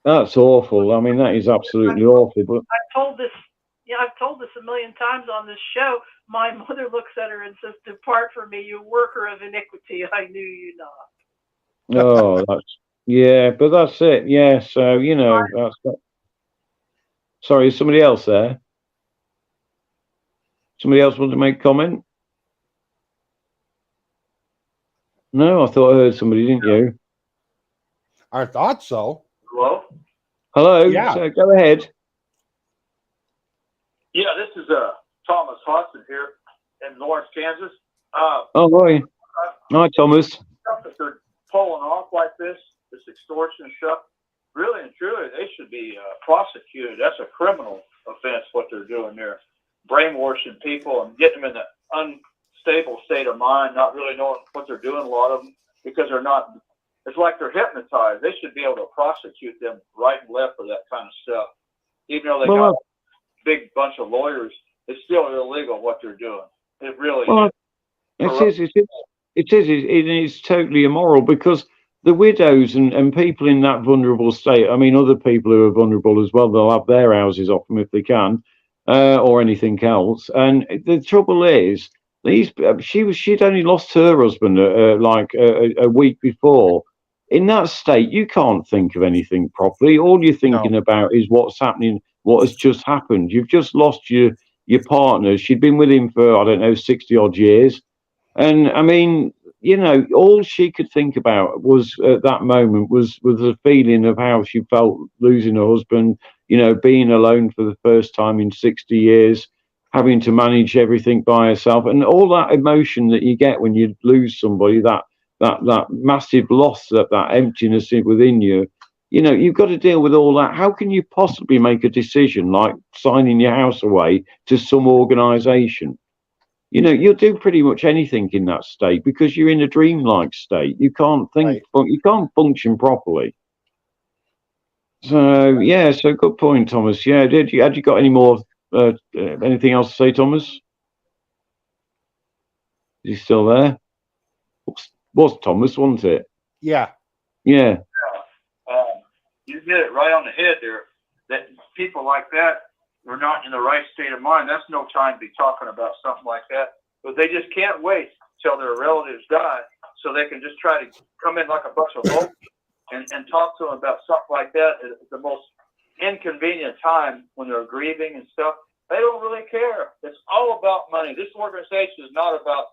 that's awful. I mean, that is absolutely awful. But I've told this a million times on this show. My mother looks at her and says, "Depart from me, you worker of iniquity. I knew you not." Oh, but that's it. Yeah, so, you know, that's. Sorry, is somebody else there? Somebody else want to make a comment? No, I thought I heard somebody, didn't you? I thought so. Hello? Hello, Yeah. so go ahead. Yeah, this is Thomas Hudson here in Lawrence, Kansas. Oh, boy. Hi, Thomas. Stuff that they're pulling off like this extortion stuff, really and truly, they should be prosecuted. That's a criminal offense, what they're doing there. Brainwashing people and getting them in an unstable state of mind, not really knowing what they're doing, a lot of them, because they're not, it's like they're hypnotized. They should be able to prosecute them right and left for that kind of stuff. Even though they got a big bunch of lawyers, it's still illegal what they're doing. It really is. It is totally immoral, because the widows and people in that vulnerable state, I mean, other people who are vulnerable as well, they'll have their houses off them if they can, or anything else. And the trouble is, she'd only lost her husband like a week before. In that state, you can't think of anything properly. All you're thinking about is what's happening, what has just happened. You've just lost your partner. She'd been with him for, I don't know, 60 odd years. And I mean, you know, all she could think about was at that moment was the feeling of how she felt losing her husband, you know, being alone for the first time in 60 years, having to manage everything by herself, and all that emotion that you get when you lose somebody, that massive loss, that emptiness within you. You know, you've got to deal with all that. How can you possibly make a decision like signing your house away to some organization? You know, you'll do pretty much anything in that state because you're in a dreamlike state. You can't think, you can't function properly. So, yeah, so good point, Thomas. Yeah, had you got any more, anything else to say, Thomas? Is he still there? Was Thomas, wasn't it? Yeah. Yeah. You hit it right on the head there. That people like that are not in the right state of mind. That's no time to be talking about something like that. But they just can't wait till their relatives die so they can just try to come in like a bunch of locals and talk to them about something like that at the most inconvenient time when they're grieving and stuff. They don't really care. It's all about money. This organization is not about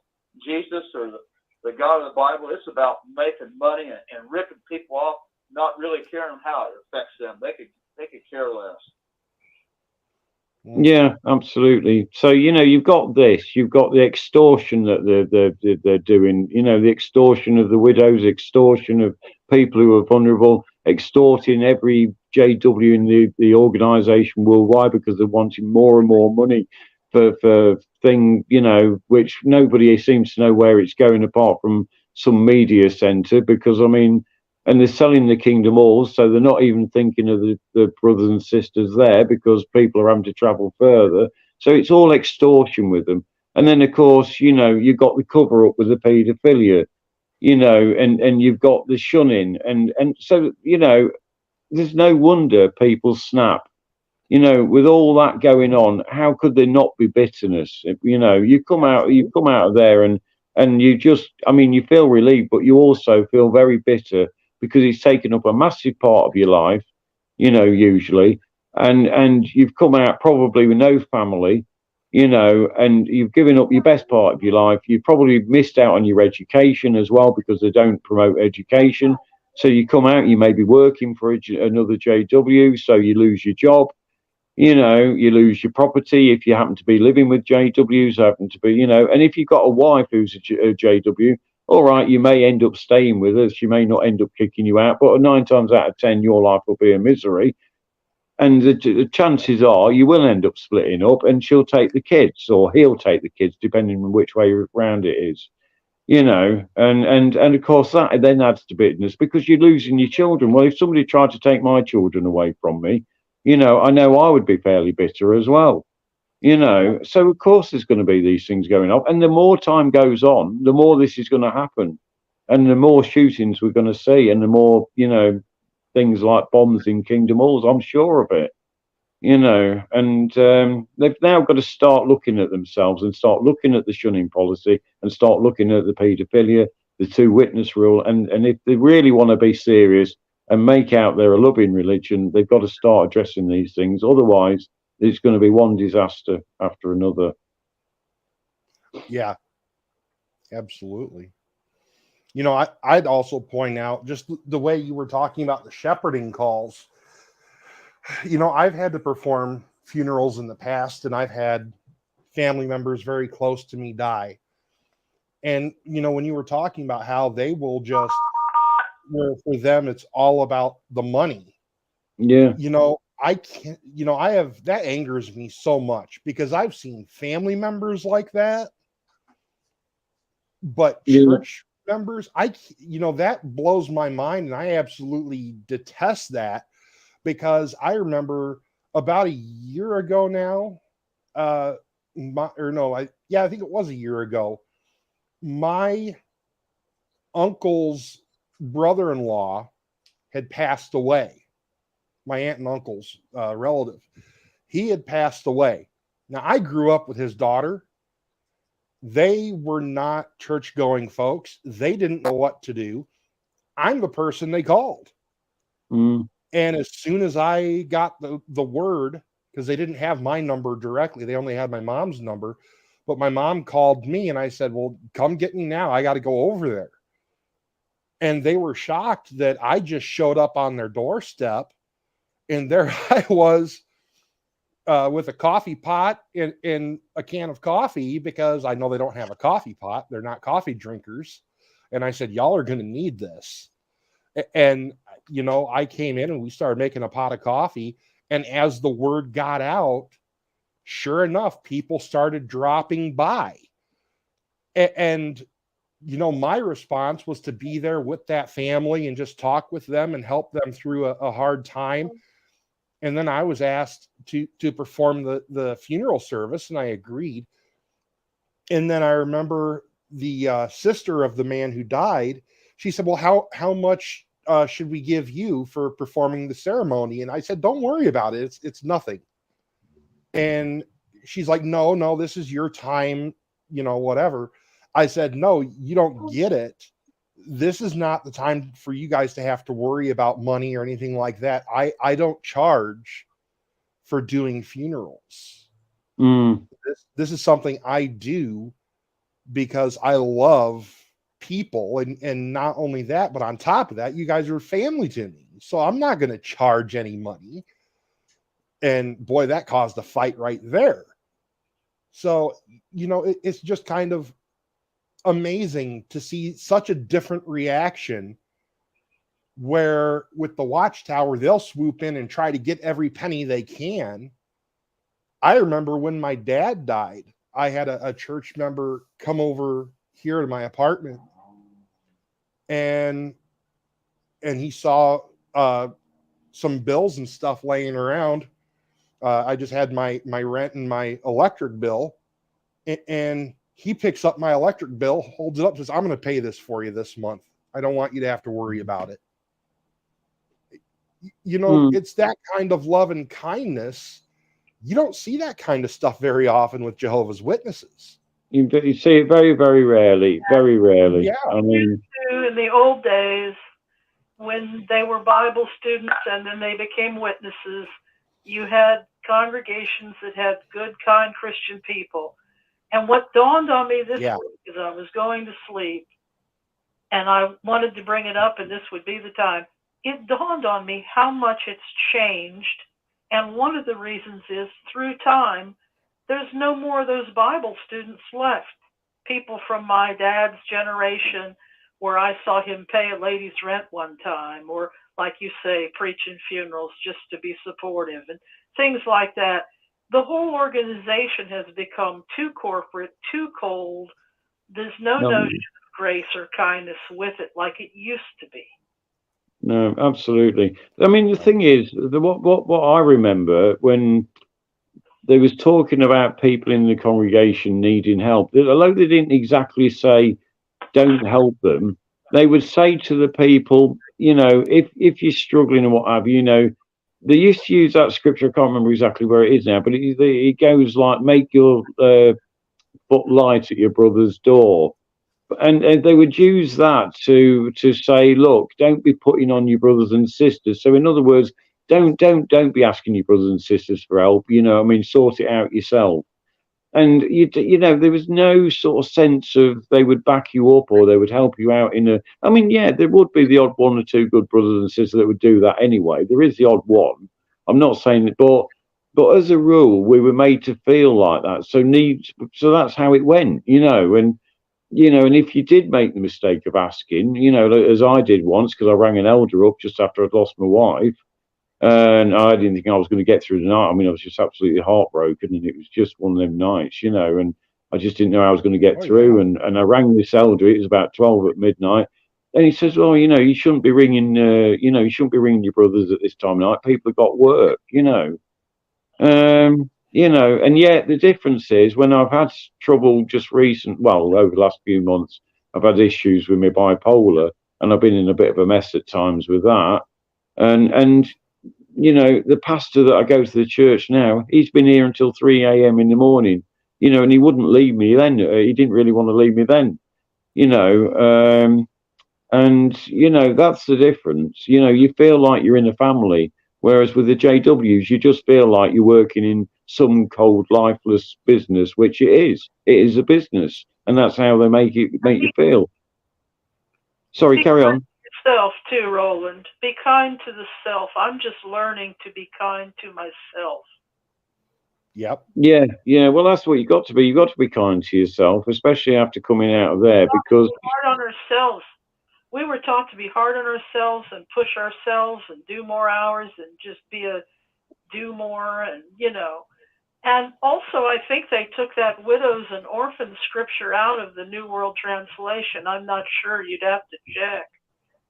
Jesus or the God of the Bible. It's about making money and ripping people off, not really caring how it affects them. They could care less. Yeah, absolutely. So, you know, you've got the extortion that they're doing, you know, the extortion of the widows, extortion of people who are vulnerable, extorting every JW in the organization worldwide because they're wanting more and more money for thing, you know, which nobody seems to know where it's going apart from some media center, because I mean, and they're selling the Kingdom Halls, so they're not even thinking of the brothers and sisters there, because people are having to travel further. So it's all extortion with them. And then, of course, you know, you've got the cover up with the paedophilia, you know, and you've got the shunning. And so, you know, there's no wonder people snap. You know, with all that going on, how could there not be bitterness? You know, you come out of there, and you just, I mean, you feel relieved, but you also feel very bitter because it's taken up a massive part of your life, you know, usually, and you've come out probably with no family, you know, and you've given up your best part of your life. You've probably missed out on your education as well, because they don't promote education. So you come out, you may be working for another JW, so you lose your job, you know, you lose your property if you happen to be living with JWs, happen to be, you know, and if you've got a wife who's a JW, all right, you may end up staying with her. She may not end up kicking you out, but 9 times out of 10, your life will be a misery. And the chances are you will end up splitting up, and she'll take the kids, or he'll take the kids, depending on which way around it is, you know. And of course, that then adds to bitterness, because you're losing your children. Well, if somebody tried to take my children away from me, you know I would be fairly bitter as well, you know. So of course there's going to be these things going on, and the more time goes on, the more this is going to happen, and the more shootings we're going to see, and the more, you know, things like bombs in Kingdom Halls. I'm sure of it, you know. And they've now got to start looking at themselves, and start looking at the shunning policy, and start looking at the paedophilia, the two witness rule, and if they really want to be serious and make out they're a loving religion, they've got to start addressing these things. Otherwise, it's going to be one disaster after another. Yeah, absolutely. You know, I'd also point out, just the way you were talking about the shepherding calls. You know, I've had to perform funerals in the past, and I've had family members very close to me die. And, you know, when you were talking about how they will just, where for them, it's all about the money. Yeah. You know, I can't, you know, I have, that angers me so much, because I've seen family members like that, but church members, you know, that blows my mind. And I absolutely detest that, because I remember about a year ago now, I think it was a year ago, my uncle's brother-in-law had passed away. My aunt and uncle's relative. He had passed away. Now, I grew up with his daughter. They were not church-going folks. They didn't know what to do. I'm the person they called. Mm. And as soon as I got the word, because they didn't have my number directly, they only had my mom's number, but my mom called me, and I said, well, come get me now. I got to go over there. And they were shocked that I just showed up on their doorstep, and there I was with a coffee pot and a can of coffee, because I know they don't have a coffee pot. They're not coffee drinkers. And I said, y'all are going to need this. And, you know, I came in and we started making a pot of coffee. And as the word got out, sure enough, people started dropping by. And, you know, my response was to be there with that family and just talk with them and help them through a hard time. And then I was asked to perform the funeral service, and I agreed. And then I remember the sister of the man who died, she said, well, how much should we give you for performing the ceremony? And I said, don't worry about it. It's nothing. And she's like, no, this is your time, you know, whatever. I said, no, you don't get it. This is not the time for you guys to have to worry about money or anything like that. I don't charge for doing funerals. Mm. This is something I do because I love people. And not only that, but on top of that, you guys are family to me. So I'm not going to charge any money. And boy, that caused a fight right there. So, you know, it's just kind of amazing to see such a different reaction, where with the Watchtower, they'll swoop in and try to get every penny they can. I remember when my dad died, I had a church member come over here to my apartment, and he saw some bills and stuff laying around. I just had my rent and my electric bill, and he picks up my electric bill, holds it up, says, "I'm going to pay this for you this month. I don't want you to have to worry about it." You know, it's that kind of love and kindness. You don't see that kind of stuff very often with Jehovah's Witnesses. You see it very, very rarely. Very rarely. Yeah. I mean, in the old days, when they were Bible students and then they became witnesses, you had congregations that had good, kind Christian people. And what dawned on me this week as I was going to sleep, and I wanted to bring it up, and this would be the time, it dawned on me how much it's changed. And one of the reasons is, through time, there's no more of those Bible students left. People from my dad's generation, where I saw him pay a lady's rent one time, or like you say, preaching funerals just to be supportive and things like that. The whole organization has become too corporate, too cold. There's no notion of grace or kindness with it like it used to be. No, absolutely. I mean, the thing is, what I remember when they was talking about people in the congregation needing help, although they didn't exactly say, don't help them, they would say to the people, you know, if you're struggling and what have you, you know, they used to use that scripture. I can't remember exactly where it is now, but it goes like, make your foot light at your brother's door. And they would use that to say, look, don't be putting on your brothers and sisters. So in other words, don't be asking your brothers and sisters for help. You know, I mean, sort it out yourself. And you know, there was no sort of sense of they would back you up or they would help you out in a. I mean, yeah, there would be the odd one or two good brothers and sisters that would do that anyway. There is the odd one. I'm not saying that, but as a rule, we were made to feel like that. So that's how it went, you know, and. You know, and if you did make the mistake of asking, you know, as I did once, because I rang an elder up just after I'd lost my wife, and I didn't think I was going to get through the night. I mean, I was just absolutely heartbroken, and it was just one of them nights, you know, and I just didn't know how I was going to get through. Yeah. And I rang this elder. It was about 12 at midnight, and he says, "Well, you know, you shouldn't be ringing, you shouldn't be ringing your brothers at this time of night. People have got work, you know." You know, and yet the difference is when I've had trouble over the last few months, I've had issues with my bipolar, and I've been in a bit of a mess at times with that. And you know, the pastor that I go to the church now, he's been here until 3 a.m. in the morning, you know, and he wouldn't leave me then. He didn't really want to leave me then, you know. And, you know, that's the difference. You know, you feel like you're in a family. Whereas with the JWs, you just feel like you're working in some cold, lifeless business, which it is. It is a business, and that's how they make you feel. Sorry, carry on. Yourself too, Roland. Be kind to the self. I'm just learning to be kind to myself. Yep. Yeah. Well, that's what you got to be. You got to be kind to yourself, especially after coming out of there, because hard on ourselves. We were taught to be hard on ourselves and push ourselves and do more hours and just do more, and you know. And also, I think they took that widows and orphans scripture out of the New World Translation. I'm not sure. You'd have to check.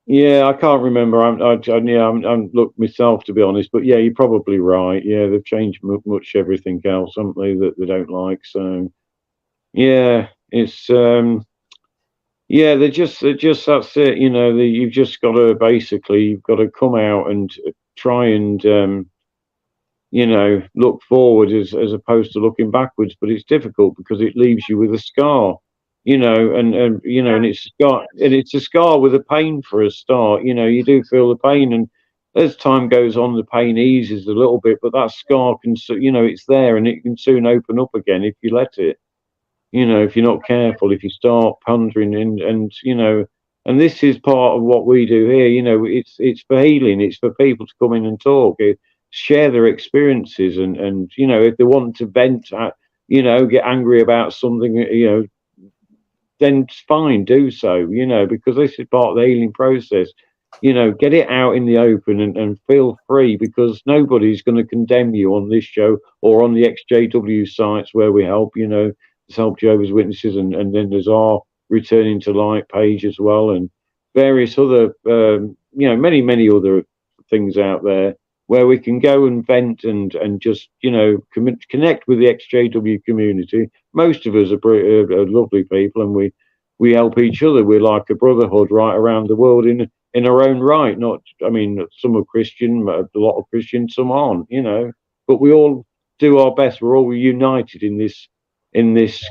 Yeah, I can't remember. I'm looked myself, to be honest. But yeah, you're probably right. Yeah, they've changed much everything else, haven't they, that they don't like. So yeah, it's yeah, they're just that's it. You know, you've just got to come out and try and you know, look forward as opposed to looking backwards. But it's difficult because it leaves you with a scar, you know, and you know, and it's a scar with a pain for a start. You know, you do feel the pain, and as time goes on, the pain eases a little bit, but that scar can, you know, it's there, and it can soon open up again if you let it. You know, if you're not careful, if you start pondering and you know, and this is part of what we do here. You know, it's for healing. It's for people to come in and talk, share their experiences, and you know, if they want to vent, you know, get angry about something, you know, then it's fine, do so. You know, because this is part of the healing process. You know, get it out in the open and feel free, because nobody's going to condemn you on this show or on the XJW sites where we help. You know. Help Jehovah's Witnesses, and then there's our Returning to Light page as well, and various other, many other things out there where we can go and vent and just, connect with the XJW community. Most of us are lovely people, and we help each other. We're like a brotherhood right around the world in our own right. Some are Christian, a lot of Christians, some aren't, but we all do our best. We're all united in this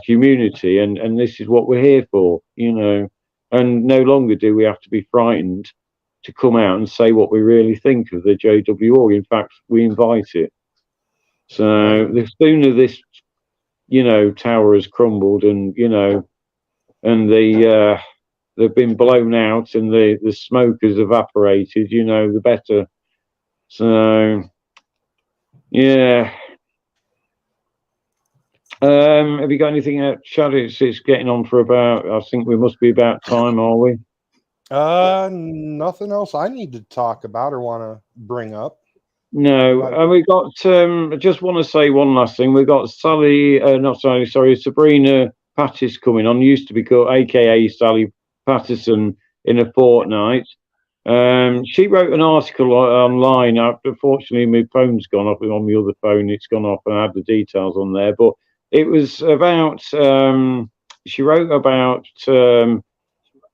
community, and this is what we're here for, and no longer do we have to be frightened to come out and say what we really think of the JW org. In fact, we invite it. So the sooner this, tower has crumbled and, and they've been blown out and the smoke has evaporated, the better. So, yeah. Have you got anything out, Chad? It's getting on for about, I think we must be about time, are we? Nothing else I need to talk about or want to bring up. No, and we got. I just want to say one last thing. We got Sabrina Pattis coming on. Used to be called AKA Sally Patterson in a fortnight. She wrote an article online. Unfortunately, my phone's gone off. On my other phone, it's gone off, and I had the details on there. But it was about. She wrote about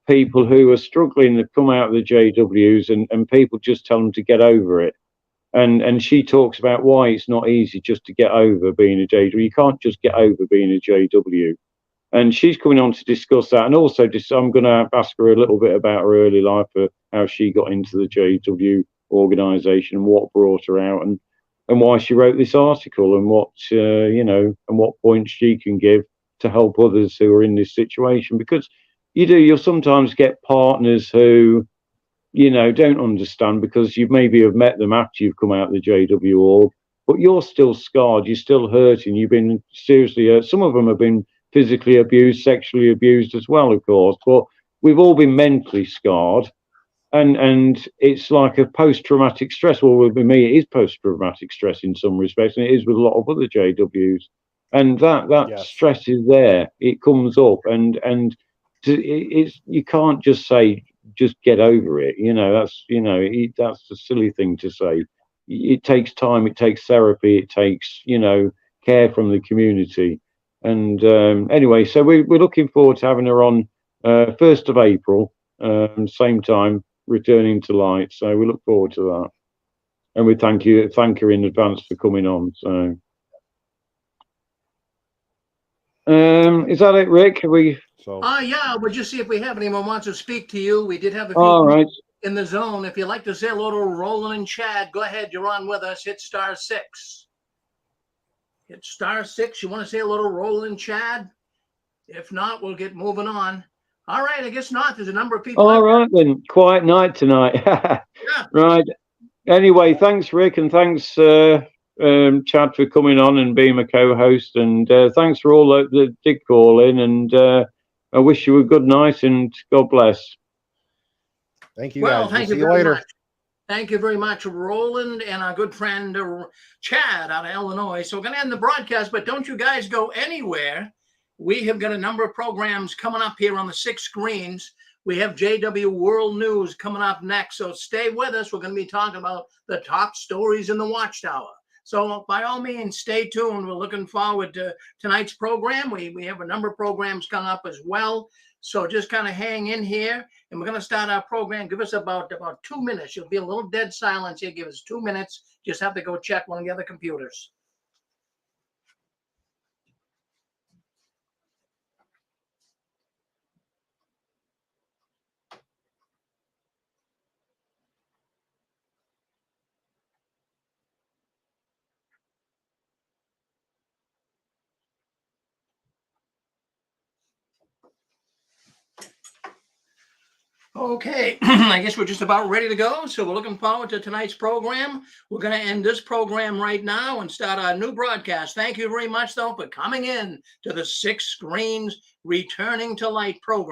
people who are struggling to come out of the JWs, and people just tell them to get over it. And she talks about why it's not easy just to get over being a JW. You can't just get over being a JW. And she's coming on to discuss that. And also, I'm going to ask her a little bit about her early life, how she got into the JW organisation and what brought her out, and why she wrote this article, and what and what points she can give to help others who are in this situation. Because you'll sometimes get partners who don't understand, because you maybe have met them after you've come out of the JW org, but you're still scarred, you're still hurting, you've been seriously hurt. Some of them have been physically abused, sexually abused as well, of course, but we've all been mentally scarred, and it's like a post-traumatic stress. Well, with me, it is post-traumatic stress in some respects, and it is with a lot of other JWs, and that Yes. stress is there, it comes up, and it's, you can't just say, just get over it, that's a silly thing to say. It takes time, it takes therapy, it takes care from the community. And anyway, so we're looking forward to having her on 1st of April, same time, Returning to Light. So we look forward to that, and we thank her in advance for coming on. So is that it, Rick? Yeah, we'll just see if we have anyone wants to speak to you. We did have a few all right in the zone. If you'd like to say hello to Roland and Chad, go ahead. You're on with us. Hit *6. Hit *6. You want to say hello to Roland and Chad? If not, we'll get moving on. All right, I guess not. There's a number of people. All right, then. Quiet night tonight. Yeah. Right. Anyway, thanks, Rick, and thanks, Chad, for coming on and being my co-host, and thanks for all that did call in, and I wish you a good night, and God bless. Thank you, guys. We'll see you later. Much. Thank you very much, Roland, and our good friend Chad out of Illinois. So we're going to end the broadcast, but don't you guys go anywhere. We have got a number of programs coming up here on the 6 screens. We have JW World News coming up next, so stay with us. We're going to be talking about the top stories in the Watchtower. So by all means, stay tuned. We're looking forward to tonight's program. We have a number of programs coming up as well. So just kind of hang in here, and we're going to start our program. Give us about 2 minutes. You'll be a little dead silence here. Give us 2 minutes. Just have to go check one of the other computers. Okay, I guess we're just about ready to go. So we're looking forward to tonight's program. We're going to end this program right now and start our new broadcast. Thank you very much, though, for coming in to the 6 screens Returning to Light program.